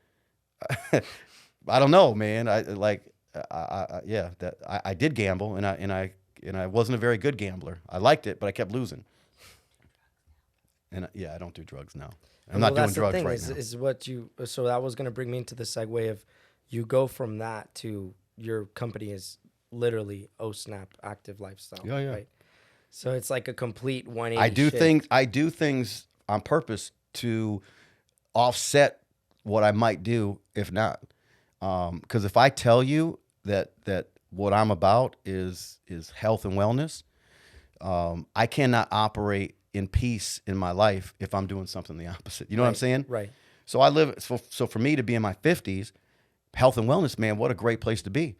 I don't know, man. I did gamble, and I wasn't a very good gambler. I liked it, but I kept losing. And I don't do drugs now. I'm not doing drugs right now. Is what you. So that was going to bring me into the segue of, you go from that to your company is literally OSnap Active Lifestyle. Yeah. Right? So it's like a complete 180 I do things on purpose to offset what I might do if not. Because if I tell you that what I'm about is health and wellness, I cannot operate in peace in my life if I'm doing something the opposite. You know what I'm saying? Right. So so for me to be in my 50s, health and wellness, man, what a great place to be,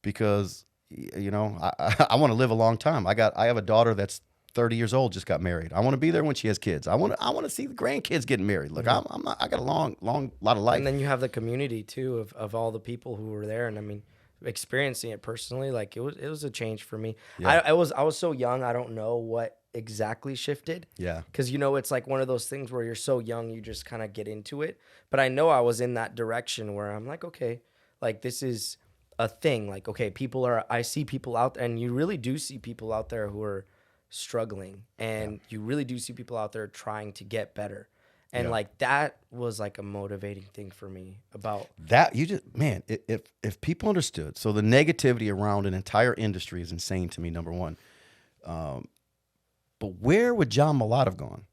because I want to live a long time. I have a daughter that's 30 years old, just got married. I want to be there when she has kids. I want to see the grandkids getting married. Look, I got a long lot of life. And then you have the community too of all the people who were there, and I mean, experiencing it personally, like it was a change for me. Yeah. I was so young, I don't know what exactly shifted. Yeah. Because it's like one of those things where you're so young, you just kind of get into it. But I know I was in that direction where I'm like, okay, like this is a thing. Like, okay, I see people out there, and you really do see people out there who are struggling, and you really do see people out there trying to get better. And like that was like a motivating thing for me about that. If people understood, so the negativity around an entire industry is insane to me, number one. But where would John Malott have gone?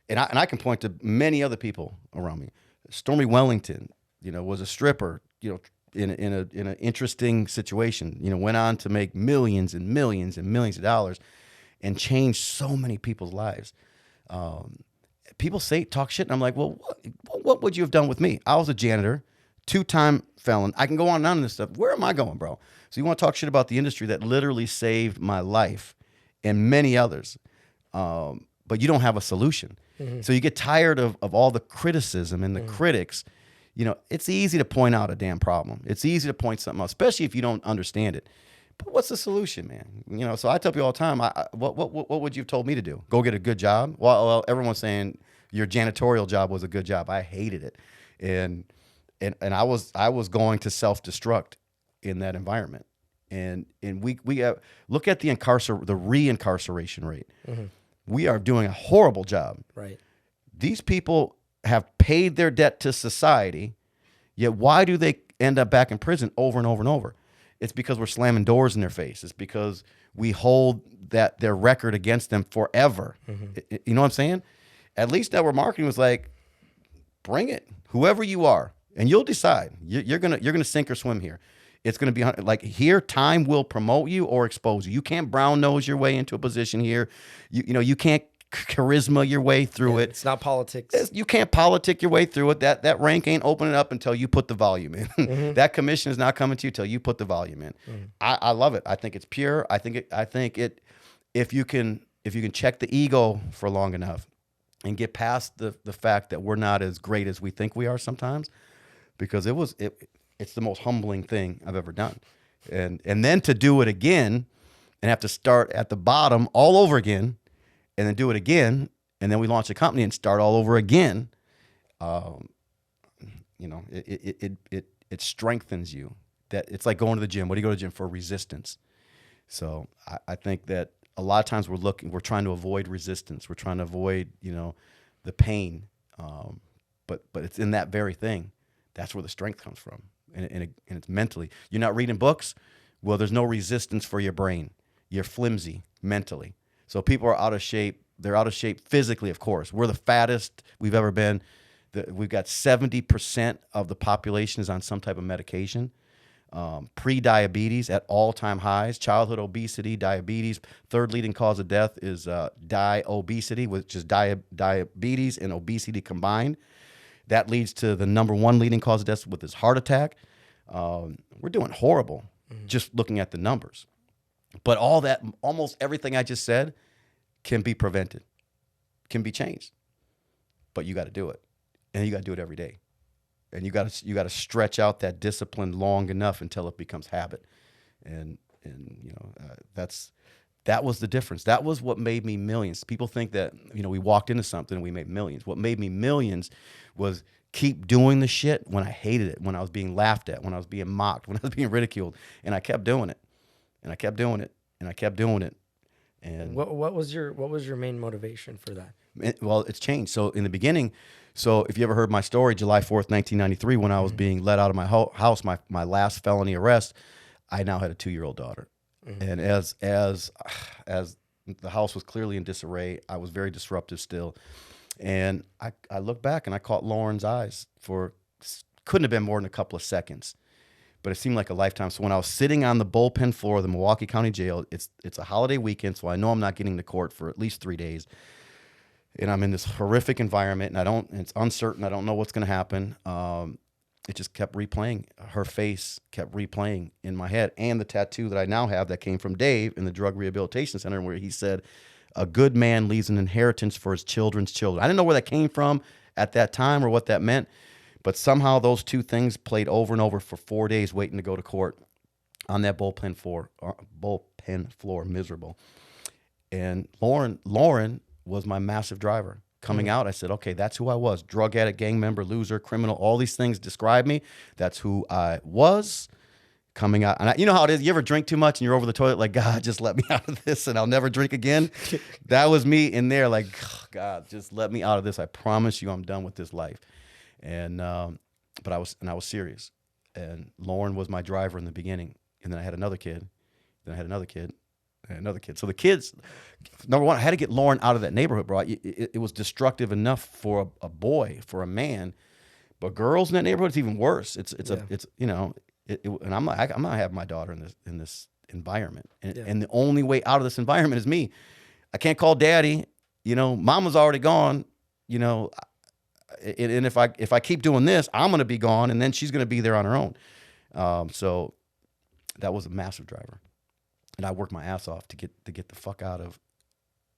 And I can point to many other people around me. Stormy Wellington, was a stripper, in an interesting situation, went on to make millions and millions and millions of dollars and change so many people's lives. People talk shit, and I'm like, well, what would you have done with me? I was a janitor, 2-time felon. I can go on and on this stuff. Where am I going, bro? So you want to talk shit about the industry that literally saved my life and many others, but you don't have a solution. Mm-hmm. So you get tired of all the criticism and the critics. It's easy to point out a damn problem. It's easy to point something out, especially if you don't understand it. But what's the solution, man? So I tell people all the time, what would you have told me to do? Go get a good job? Well, everyone's saying your janitorial job was a good job. I hated it. And I was going to self-destruct in that environment. And we have, look at the re-incarceration rate. Mm-hmm. We are doing a horrible job. Right. These people have paid their debt to society, yet why do they end up back in prison over and over and over? It's because we're slamming doors in their face. It's because we hold their record against them forever. Mm-hmm. You know what I'm saying? At least Network Marketing was like, bring it, whoever you are, and you'll decide. You're gonna sink or swim here. It's gonna be like here. Time will promote you or expose you. You can't brown nose your way into a position here. You can't charisma your way through it. It's not politics. You can't politic your way through it. That rank ain't opening up until you put the volume in. Mm-hmm. That commission is not coming to you till you put the volume in. Mm-hmm. I love it. I think it's pure. I think it. If you can check the ego for long enough and get past the fact that we're not as great as we think we are sometimes, because it's the most humbling thing I've ever done, and then to do it again and have to start at the bottom all over again. And then do it again, and then we launch a company and start all over again. It strengthens you. That it's like going to the gym. What do you go to the gym for? Resistance. So I think that a lot of times we're trying to avoid resistance. We're trying to avoid the pain, but it's in that very thing. That's where the strength comes from, and it's mentally. You're not reading books. Well, there's no resistance for your brain. You're flimsy mentally. So people are out of shape. They're out of shape physically, of course. We're the fattest we've ever been. We've got 70% of the population is on some type of medication. Pre-diabetes at all-time highs. Childhood obesity, diabetes. Third leading cause of death is obesity, which is diabetes and obesity combined. That leads to the number one leading cause of death, with is heart attack. We're doing horrible just looking at the numbers. But all that, almost everything I just said, can be prevented, can be changed. But you got to do it, and you got to do it every day, and you got to stretch out that discipline long enough until it becomes habit, and that was the difference. That was what made me millions. People think that we walked into something and we made millions. What made me millions was keep doing the shit when I hated it, when I was being laughed at, when I was being mocked, when I was being ridiculed, and I kept doing it. And I kept doing it, and I kept doing it. And what was your main motivation for that? Well, it's changed. So in the beginning, if you ever heard my story, July 4th, 1993, when I was being let out of my house, my last felony arrest, I now had a 2-year-old daughter. Mm-hmm. And as the house was clearly in disarray, I was very disruptive still. And I looked back and I caught Lauren's eyes couldn't have been more than a couple of seconds. But it seemed like a lifetime. So when I was sitting on the bullpen floor of the Milwaukee County Jail, it's a holiday weekend, so I know I'm not getting to court for at least 3 days. and I'm in this horrific environment, and it's uncertain. I don't know what's going to happen. It just kept replaying. Her face kept replaying in my head, and the tattoo that I now have that came from Dave in the Drug Rehabilitation Center, where he said, "A good man leaves an inheritance for his children's children." I didn't know where that came from at that time or what that meant, but somehow those two things played over and over for 4 days, waiting to go to court on that bullpen floor, miserable. And Lauren was my massive driver. Coming out, I said, okay, that's who I was. Drug addict, gang member, loser, criminal, all these things describe me. That's who I was. Coming out. And you know how it is. You ever drink too much and you're over the toilet like, God, just let me out of this and I'll never drink again? That was me in there like, oh, God, just let me out of this. I promise you I'm done with this life. And but I was serious. And Lauren was my driver in the beginning. And then I had another kid. Then I had another kid. Another kid. So the kids, number one, I had to get Lauren out of that neighborhood, bro. It was destructive enough for a boy, for a man, but girls in that neighborhood, it's even worse. It's you know, and I'm not having my daughter in this environment, and the only way out of this environment is me. I can't call daddy. You know, mama's already gone. You know, and if I keep doing this, I'm gonna be gone, and then she's gonna be there on her own. So that was a massive driver. And I worked my ass off to get the fuck out of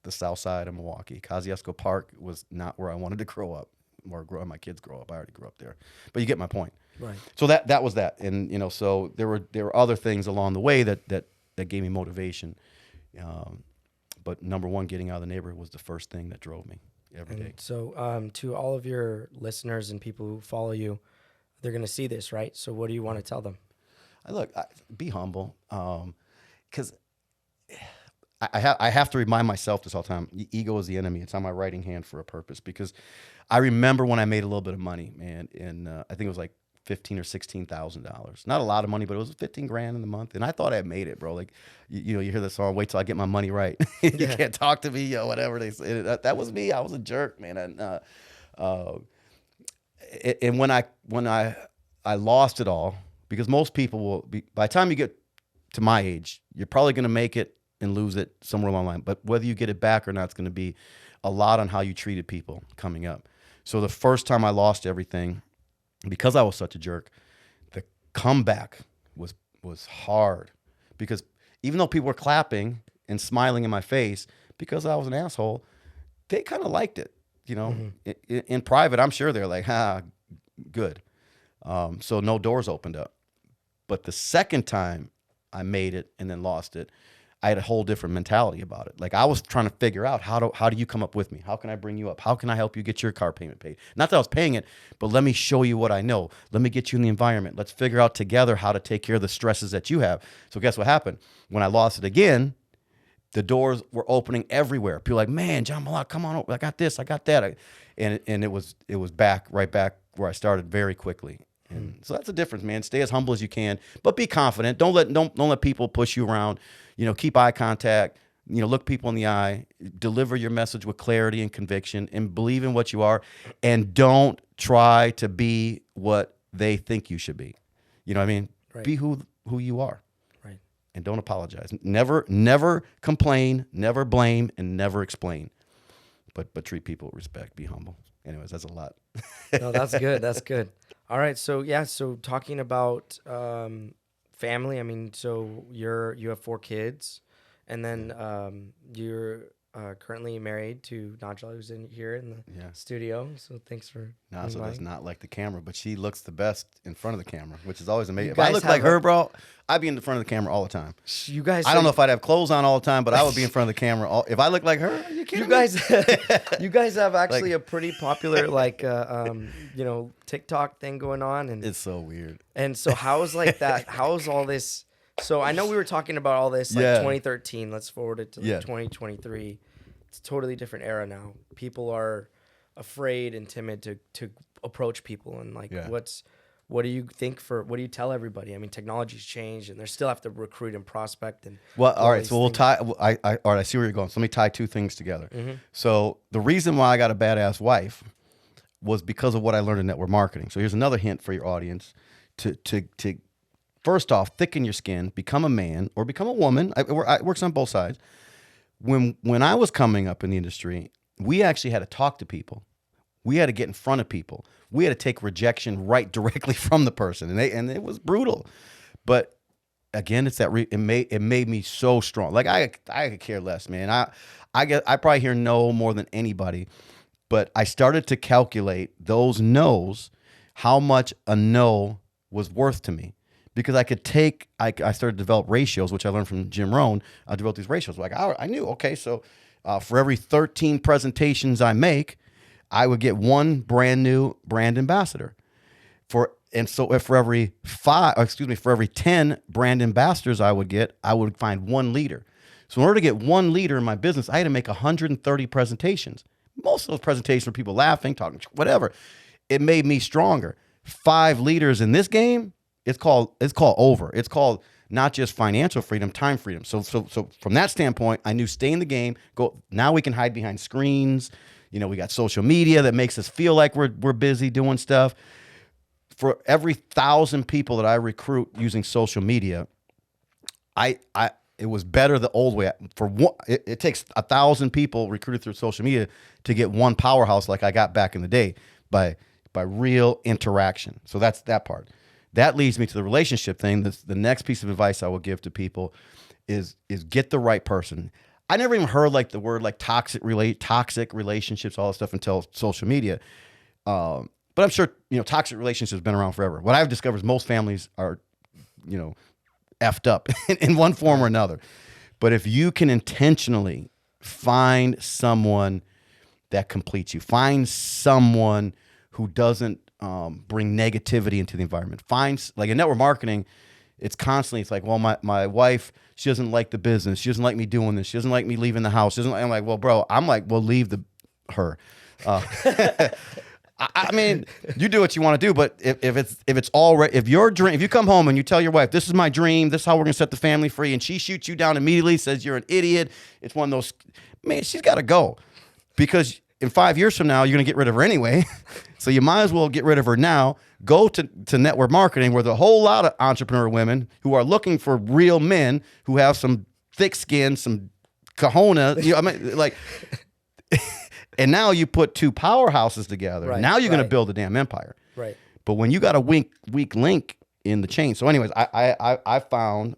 the south side of Milwaukee. Kosciuszko Park was not where I wanted to grow up, or my kids grow up. I already grew up there. But you get my point. Right. So that was that. And, you know, so there were other things along the way that gave me motivation. But number one, getting out of the neighborhood was the first thing that drove me every day. So to all of your listeners and people who follow you, they're going to see this, right? So what do you want to tell them? Be humble. Because I have to remind myself this all the time. Ego is the enemy. It's on my writing hand for a purpose. Because I remember when I made a little bit of money, man, and I think it was like $15,000 or $16,000. Not a lot of money, but it was $15,000 in the month, and I thought I made it, bro. Like, you know, you hear the song, "Wait till I get my money right." You can't talk to me, whatever they say. That was me. I was a jerk, man. And when I lost it all, because most people will be, by the time you get to my age, you're probably going to make it and lose it somewhere along the line. But whether you get it back or not, it's going to be a lot on how you treated people coming up. So the first time I lost everything, because I was such a jerk, the comeback was hard. Because even though people were clapping and smiling in my face because I was an asshole, they kind of liked it. You know, in private, I'm sure they're like, good. So no doors opened up. But the second time I made it and then lost it, I had a whole different mentality about it. Like, I was trying to figure out how do you come up with me? How can I bring you up? How can I help you get your car payment paid? Not that I was paying it, but let me show you what I know. Let me get you in the environment. Let's figure out together how to take care of the stresses that you have. So guess what happened? When I lost it again, the doors were opening everywhere. People were like, man, John Malott, come on over. I got this, I got that. And it was right back where I started very quickly. And so that's the difference, man. Stay as humble as you can, but be confident. Don't let people push you around. You know, keep eye contact. You know, look people in the eye. Deliver your message with clarity and conviction, and believe in what you are. And don't try to be what they think you should be. You know what I mean? Right. Be who you are. Right. And don't apologize. Never complain. Never blame, and never explain. But treat people with respect. Be humble. Anyways, that's a lot. No, that's good. That's good. All right. So talking about family, I mean, so you have 4 kids, and then you're currently married to Najla, who's in the studio. So thanks for Najla does not like the camera, but she looks the best in front of the camera, which is always amazing. If I look like her, bro, I'd be in the front of the camera all the time. You guys, I don't know if I'd have clothes on all the time, but I would be in front of the camera. If I look like her, are you kidding me? You guys have actually a pretty popular TikTok thing going on, and it's so weird. And so how's like that? How's all this? So I know we were talking about all this like 2013. Let's forward it to 2023. It's a totally different era now. People are afraid and timid to approach people, and like what do you think what do you tell everybody? I mean, technology's changed, and they still have to recruit and prospect. And all right, so we'll tie. All right, I see where you're going. So let me tie 2 things together. So the reason why I got a badass wife was because of what I learned in network marketing. So here's another hint for your audience: to first off, thicken your skin, become a man or become a woman. It works on both sides. When I was coming up in the industry, we actually had to talk to people. We had to get in front of people. We had to take rejection right directly from the person, and it was brutal. But again, it's that it made me so strong. Like I could care less, man. I probably hear no more than anybody, but I started to calculate those no's, how much a no was worth to me, because I started to develop ratios, which I learned from Jim Rohn. I developed these ratios. Like I knew, okay, so for every 13 presentations I make, I would get one brand new brand ambassador. For every 10 brand ambassadors I would find one leader. So in order to get one leader in my business, I had to make 130 presentations. Most of those presentations were people laughing, talking, whatever. It made me stronger. 5 leaders in this game, it's called over. It's called not just financial freedom, time freedom. So from that standpoint, I knew stay in the game. Now we can hide behind screens. We got social media that makes us feel like we're busy doing stuff. For every 1,000 people that I recruit using social media, it was better the old way. It takes 1,000 people recruited through social media to get one powerhouse like I got back in the day by real interaction. So that's that part. That leads me to the relationship thing. The next piece of advice I will give to people is get the right person. I never even heard like the word like toxic relationships, all that stuff until social media. But I'm sure, toxic relationships have been around forever. What I've discovered is most families are, effed up in one form or another. But if you can intentionally find someone that completes you, find someone who doesn't bring negativity into the environment. Like in network marketing, it's like, well, my wife, she doesn't like the business. She doesn't like me doing this. She doesn't like me leaving the house. I'm like, well, bro, well, leave her. I mean, you do what you want to do, but if your dream, if you come home and you tell your wife, this is my dream, this is how we're going to set the family free, and she shoots you down immediately, says you're an idiot, it's one of those, man, she's got to go, because in 5 years from now, you're going to get rid of her anyway. So you might as well get rid of her now. Go to network marketing, where there's a whole lot of entrepreneur women who are looking for real men who have some thick skin, some cojones, and now you put 2 powerhouses together. Right, now you're going to build a damn empire. Right. But when you got a weak link in the chain. So anyways, I found,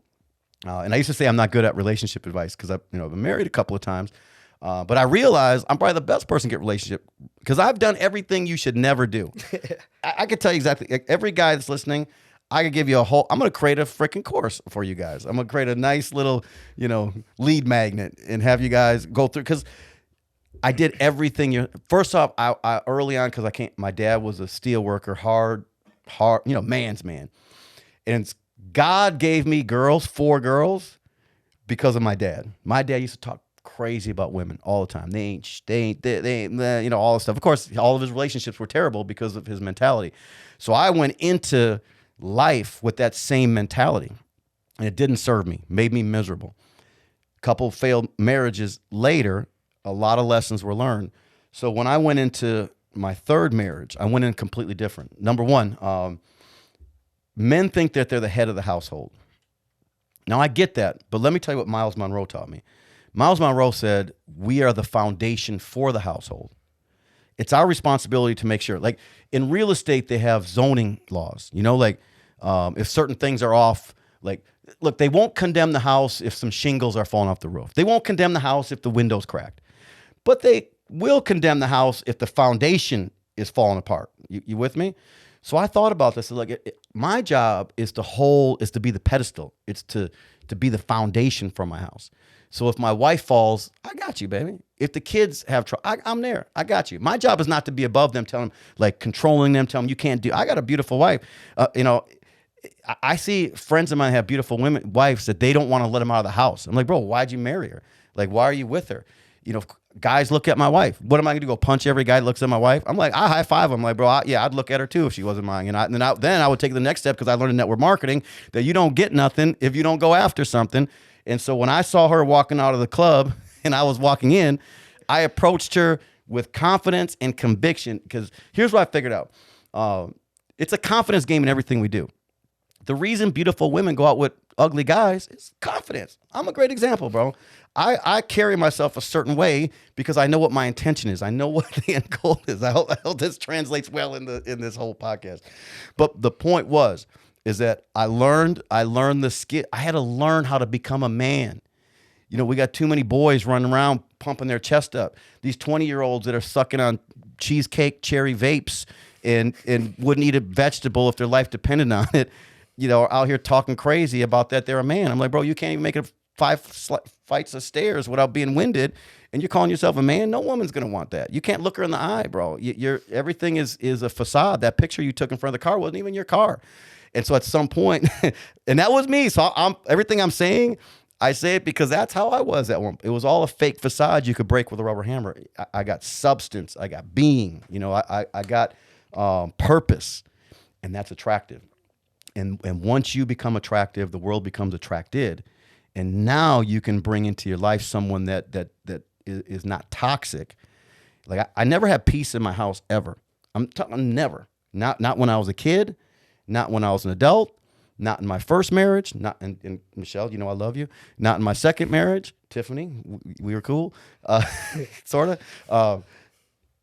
and I used to say I'm not good at relationship advice because I've been married a couple of times. But I realized I'm probably the best person to get relationship, because I've done everything you should never do. I could tell you exactly, every guy that's listening, I could give you I'm going to create a freaking course for you guys. I'm going to create a nice little, lead magnet and have you guys go through, because I did everything. First off, I early on, because my dad was a steel worker, hard, man's man. And God gave me 4 girls because of my dad. My dad used to talk crazy about women all the time. They ain't, all this stuff. Of course, all of his relationships were terrible because of his mentality. So I went into life with that same mentality, and it didn't serve me, made me miserable. Couple failed marriages later, a lot of lessons were learned. So when I went into my 3rd marriage, I went in completely different. Number one, men think that they're the head of the household. Now I get that, but let me tell you what Miles Monroe taught me. Miles Monroe said, we are the foundation for the household. It's our responsibility to make sure. Like in real estate, they have zoning laws, if certain things are off, look, they won't condemn the house if some shingles are falling off the roof. They won't condemn the house if the window's cracked. But they will condemn the house if the foundation is falling apart. You with me? So I thought about this. My job is to be the pedestal. It's to be the foundation for my house. So if my wife falls, I got you, baby. If the kids have trouble, I'm there. I got you. My job is not to be above them, telling them, controlling them, telling them you can't do. I got a beautiful wife. I see friends of mine have beautiful wives that they don't want to let them out of the house. I'm like, bro, why'd you marry her? Why are you with her? Guys look at my wife. What am I going to go punch every guy that looks at my wife? I'm like, I high five him. I'm like, bro, I'd look at her too if she wasn't mine. And then I would take the next step, because I learned in network marketing that you don't get nothing if you don't go after something. And so when I saw her walking out of the club and I was walking in, I approached her with confidence and conviction, because here's what I figured out. It's a confidence game in everything we do. The reason beautiful women go out with ugly guys is confidence. I'm a great example, bro. I carry myself a certain way because I know what my intention is. I know what the end goal is. I hope this translates well in this whole podcast. But the point is that I learned the skill. I had to learn how to become a man. You know, we got too many boys running around pumping their chest up. These 20-year-olds that are sucking on cheesecake, cherry vapes, and wouldn't eat a vegetable if their life depended on it, you know, are out here talking crazy about that they're a man. I'm like, bro, you can't even make it 5 flights of stairs without being winded, and you're calling yourself a man? No woman's gonna want that. You can't look her in the eye, bro. Everything is a facade. That picture you took in front of the car wasn't even your car. And so at some point, and that was me. So everything I'm saying, I say it because that's how I was at one. It was all a fake facade you could break with a rubber hammer. I got substance. I got being. You know, I got purpose, and that's attractive. And once you become attractive, the world becomes attracted, and now you can bring into your life someone that is not toxic. Like I never had peace in my house ever. I'm never. Not when I was a kid, not when I was an adult, not in my first marriage, not in Michelle, you know I love you. Not in my second marriage, Tiffany, we were cool, sort of.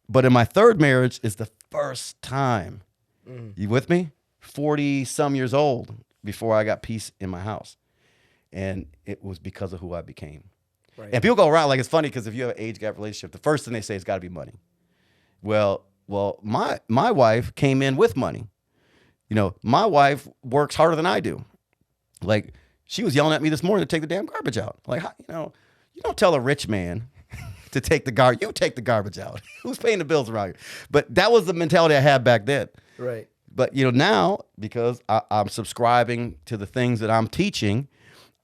But in my third marriage is the first time. You with me? 40 some years old before I got peace in my house. And it was because of who I became. Right. And people go around like, it's funny because if you have an age gap relationship, the first thing they say is got to be money. Well, my wife came in with money. You know, my wife works harder than I do. Like, she was yelling at me this morning to take the damn garbage out. Like, you know, you don't tell a rich man to take the garbage. You take the garbage out. Who's paying the bills around here? But that was the mentality I had back then. Right. But, you know, now, because I'm subscribing to the things that I'm teaching,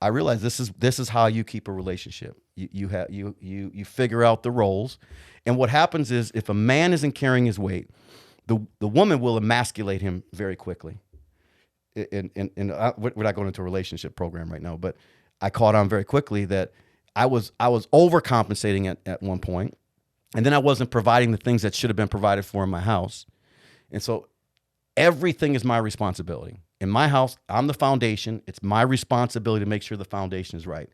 I realize this is how you keep a relationship. You figure out the roles. And what happens is if a man isn't carrying his weight, the woman will emasculate him very quickly. We're not going into a relationship program right now, but I caught on very quickly that I was overcompensating at one point, and then I wasn't providing the things that should have been provided for in my house. And so everything is my responsibility. In my house, I'm the foundation. It's my responsibility to make sure the foundation is right.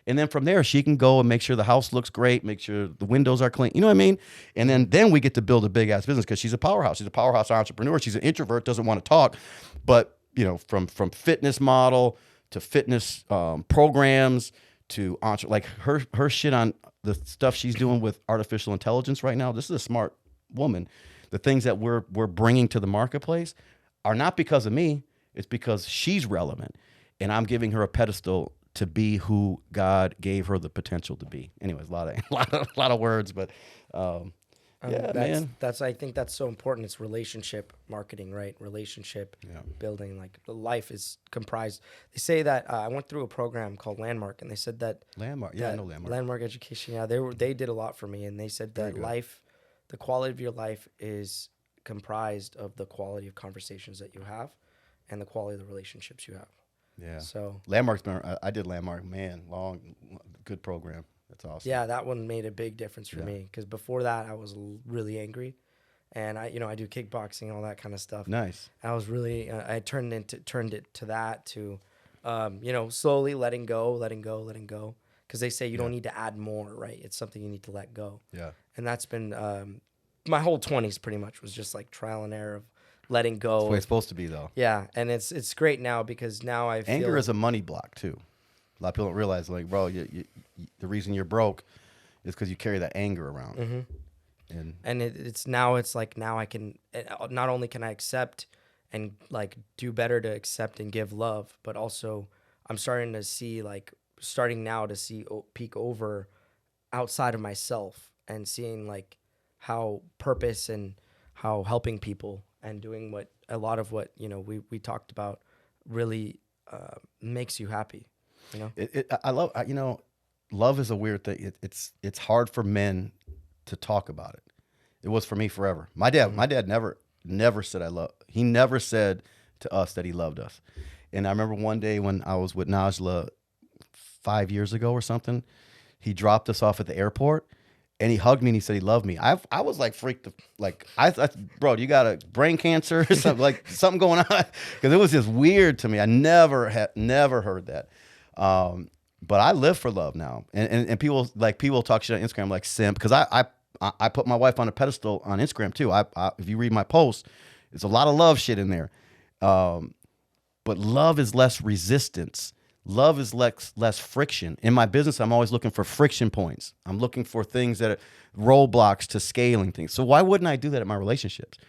And then from there, she can go and make sure the house looks great, make sure the windows are clean. You know what I mean? And then we get to build a big ass business because she's a powerhouse. She's a powerhouse entrepreneur. She's an introvert, doesn't want to talk. But, you know, from fitness model to fitness programs to like her shit on the stuff she's doing with artificial intelligence right now. This is a smart woman. The things that we're bringing to the marketplace are not because of me. It's because she's relevant, and I'm giving her a pedestal to be who God gave her the potential to be. Anyways, a lot of words, but man. I think that's so important. It's relationship marketing, right? Relationship building. Like life is comprised. They say that I went through a program called Landmark, and they said that Landmark. Yeah, I know Landmark. Landmark education. Yeah, they did a lot for me, and they said that life, the quality of your life is comprised of the quality of conversations that you have, and the quality of the relationships you have. Yeah. So Landmark's been. I did Landmark. Man, good program. That's awesome. Yeah, that one made a big difference for me because before that I was really angry, and I do kickboxing and all that kind of stuff. Nice. I was really I turned it to that to, slowly letting go because they say you don't need to add more, right? It's something you need to let go. Yeah. And that's been my whole 20s pretty much was just like trial and error of letting go. That's the way it's supposed to be, though. Yeah, and it's great now because now I feel anger is a money block too. A lot of people don't realize, like, bro, you, the reason you're broke is because you carry that anger around. Mm-hmm. And it's now I can not only can I accept and like do better to accept and give love, but also I'm starting now to see peek over outside of myself and seeing like how purpose and how helping people and doing a lot of what we talked about really makes you happy. I love love is a weird thing. It's hard for men to talk about it. It was for me forever. My dad never said I love. He never said to us that he loved us. And I remember one day when I was with Najla 5 years ago or something, he dropped us off at the airport, and he hugged me and he said he loved me. I was like freaked, like bro, you got a brain cancer or something, like something going on, because it was just weird to me. I never heard that. But I live for love now, and people talk shit on Instagram like simp, because I put my wife on a pedestal on Instagram too. If you read my posts, there's a lot of love shit in there, but love is less resistance. Love is less friction. In my business, I'm always looking for friction points. I'm looking for things that are roadblocks to scaling things. So why wouldn't I do that in my relationships?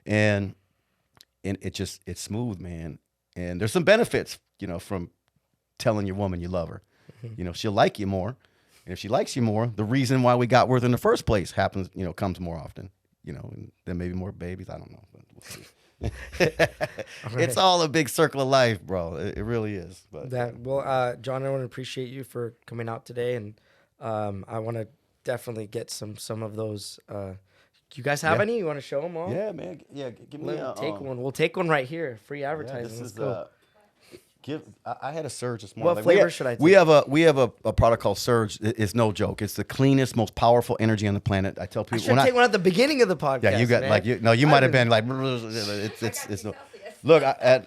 And it's smooth, man. And there's some benefits, from telling your woman you love her. She'll like you more. And if she likes you more, the reason why we got with her in the first place comes more often. And then maybe more babies. I don't know. But we'll see. It's all a big circle of life, bro. It really is. But John, I want to appreciate you for coming out today, and I want to definitely get some of those. Do you guys have any? You want to show them all? Yeah, man. Yeah, give me take one. We'll take one right here. Free advertising. Let's go. I had a Surge this morning. What flavor should I take? We have a product called Surge. It's no joke. It's the cleanest, most powerful energy on the planet. I tell people. I should take one at the beginning of the podcast. Yeah, you got man. You might have been like. It's no. Look, I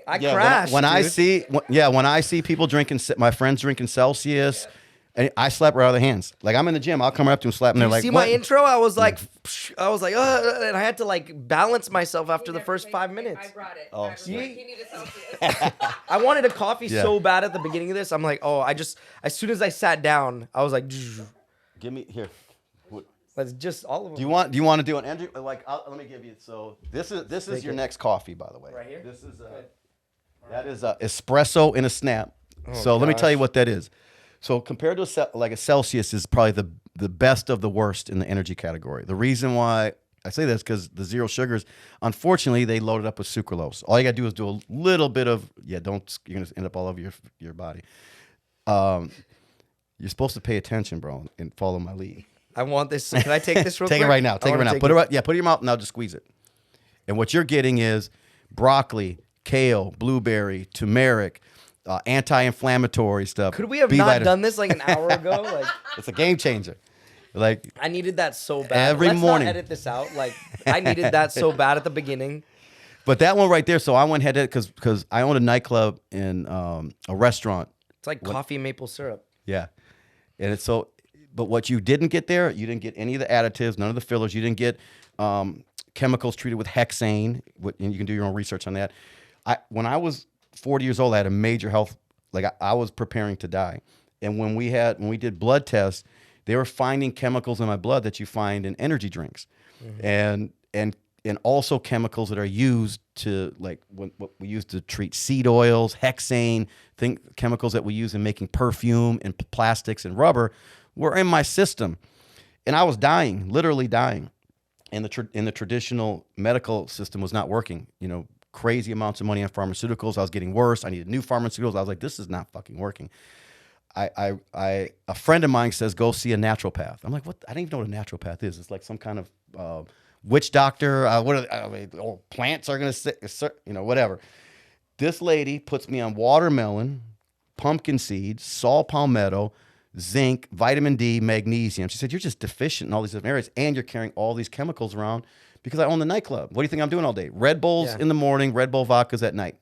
crashed. When I see people drinking, my friends drinking Celsius. And I slap right out of their hands. Like, I'm in the gym, I'll come right up to them, slap them. They're like, see my intro? I was like, and I had to like balance myself after the first 5 minutes. I brought it. Oh, he needed Celsius. I wanted a coffee so bad at the beginning of this. I'm like, as soon as I sat down, I was like, give me here. Let's just all of them. Do you want to do an Andrew? Like, let me give you. So this is your next coffee, by the way. Right here. This is that is espresso in a snap. Let me tell you what that is. So compared to a Celsius is probably the best of the worst in the energy category. The reason why I say this because the zero sugars, unfortunately, they load it up with sucralose. All you gotta do is do a little bit of you're gonna end up all over your body. You're supposed to pay attention, bro, and follow my lead. I want this. Can I take this real quick? Take it right now. Take it right now. Put it in your mouth. Now just squeeze it. And what you're getting is broccoli, kale, blueberry, turmeric. Anti-inflammatory stuff. Could we have not done this like an hour ago? Like, it's a game changer. Like, I needed that so bad. Every morning. Not edit this out. Like, I needed that so bad at the beginning. But that one right there. So I went ahead because I own a nightclub and a restaurant. It's like coffee and maple syrup. Yeah, and it's so. But what you didn't get there, you didn't get any of the additives, none of the fillers. You didn't get chemicals treated with hexane. And you can do your own research on that. When I was 40 years old, I had a major health, like I was preparing to die. And when we did blood tests, they were finding chemicals in my blood that you find in energy drinks. Mm-hmm. And also chemicals that are used to, like what we use to treat seed oils, hexane, chemicals that we use in making perfume and plastics and rubber were in my system. And I was dying, literally dying. And the traditional medical system was not working, crazy amounts of money on pharmaceuticals. I was getting worse. I needed new pharmaceuticals. I was like, this is not fucking working. A friend of mine says, go see a naturopath. I'm like, what? I don't even know what a naturopath is. It's like some kind of witch doctor. Plants are going to say, whatever. This lady puts me on watermelon, pumpkin seeds, saw palmetto, zinc, vitamin D, magnesium. She said, you're just deficient in all these different areas, and you're carrying all these chemicals around because I own the nightclub. What do you think I'm doing all day? Red Bulls in the morning, Red Bull vodkas at night.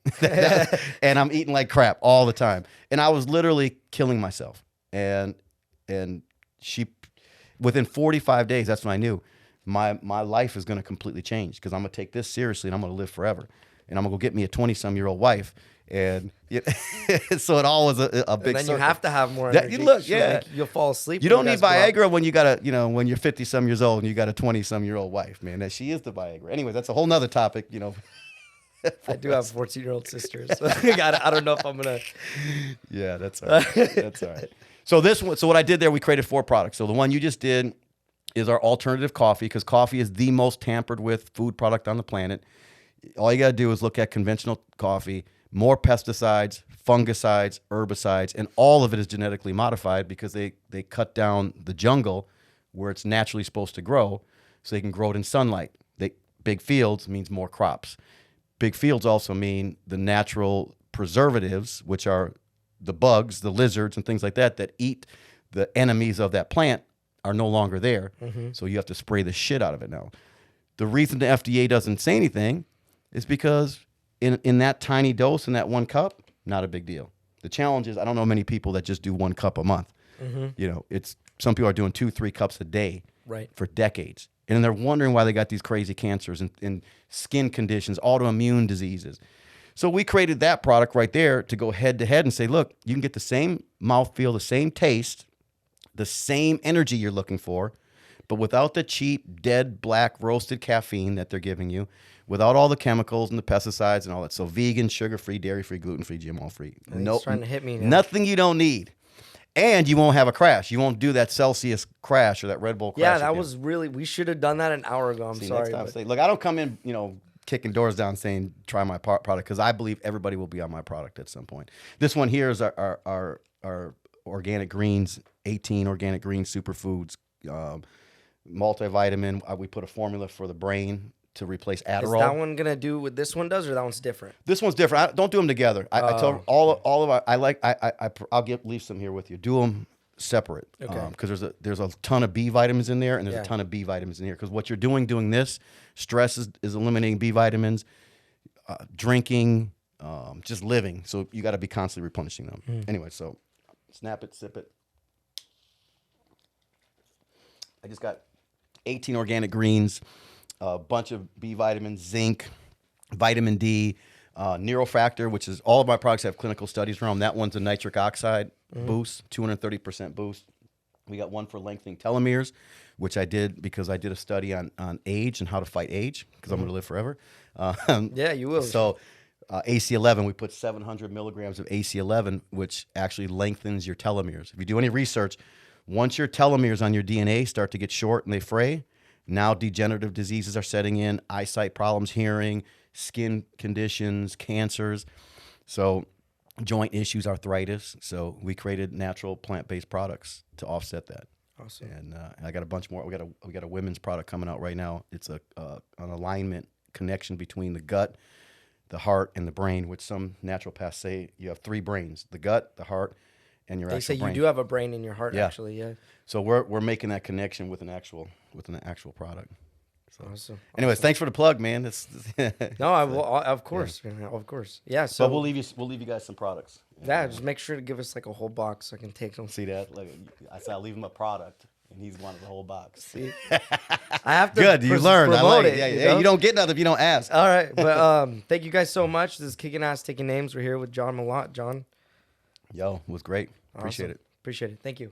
And I'm eating like crap all the time. And I was literally killing myself. And she, within 45 days, that's when I knew my life is going to completely change because I'm going to take this seriously and I'm going to live forever. And I'm going to go get me a 20-some-year-old wife. And so it all was a big and then circle. You have to have more energy. You'll fall asleep. You don't need Viagra when you got when you're 50-some years old and you got a 20-some-year-old wife, man. That she is the Viagra. Anyway, that's a whole nother topic, I do have 14-year-old sisters. So I don't know if I'm gonna. Yeah, that's all right. That's all right. So what I did there, we created 4 products. So the one you just did is our alternative coffee because coffee is the most tampered with food product on the planet. All you got to do is look at conventional coffee. More pesticides, fungicides, herbicides, and all of it is genetically modified because they cut down the jungle where it's naturally supposed to grow so they can grow it in sunlight. Big fields means more crops. Big fields also mean the natural preservatives, which are the bugs, the lizards, and things like that eat the enemies of that plant are no longer there. So you have to spray the shit out of it now. The reason the FDA doesn't say anything is because in that tiny dose, in that 1 cup, not a big deal. The challenge is I don't know many people that just do 1 cup a month. You know, some people are doing 2-3 cups a day for decades. And they're wondering why they got these crazy cancers and skin conditions, autoimmune diseases. So we created that product right there to go head to head and say, look, you can get the same mouthfeel, the same taste, the same energy you're looking for, but without the cheap, dead, black, roasted caffeine that they're giving you, without all the chemicals and the pesticides and all that. So vegan, sugar-free, dairy-free, gluten-free, GMO-free. He's trying to hit me now. Nothing you don't need. And you won't have a crash. You won't do that Celsius crash or that Red Bull crash. Yeah, that again. was really, we should have done that an hour ago. I'm sorry. Next time, look, I don't come in, kicking doors down saying, try my product, because I believe everybody will be on my product at some point. This one here is our organic greens, 18 organic green superfoods, multivitamin. We put a formula for the brain to replace Adderall. Is that one gonna do what this one does, or that one's different? This one's different. Don't do them together. I tell all of our. I'll leave some here with you. Do them separate. Okay. Because there's a ton of B vitamins in there, and there's a ton of B vitamins in here. Because what you're doing this, stress is eliminating B vitamins, drinking, just living. So you got to be constantly replenishing them. Anyway, so snap it, sip it. I just got 18 organic greens. A bunch of B vitamins, zinc, vitamin D, Neurofactor, which is all of my products have clinical studies around. That one's a nitric oxide boost, 230% boost. We got one for lengthening telomeres, which I did because I did a study on age and how to fight age, because I'm going to live forever. Yeah, you will. So AC11, we put 700 milligrams of AC11, which actually lengthens your telomeres. If you do any research, once your telomeres on your DNA start to get short and they fray, now degenerative diseases are setting in, eyesight problems, hearing, skin conditions, cancers, so joint issues, arthritis. So we created natural plant-based products to offset that. Awesome. And I got a bunch more. We got a women's product coming out right now. It's an alignment connection between the gut, the heart, and the brain, which some naturopaths say you have 3 brains: the gut, the heart, and your they actual say brain. you do have a brain in your heart, actually. Yeah. So we're making that connection with an actual product. So, Awesome. anyways, thanks for the plug, man. No, I will. Of course, of course. Yeah. So but we'll leave you guys some products. Yeah, just make sure to give us like a whole box so I can take them. See that? Like I said, I'll leave him a product, and he's wanted the whole box. See, I have to. Good, you learned. I promote like it. it. Yeah, you don't get nothing if you don't ask. All right, but thank you guys so much. This is Kicking Ass Taking Names. We're here with John Malott. John. Yo, it was great. Appreciate Awesome. it. Appreciate it. Thank you.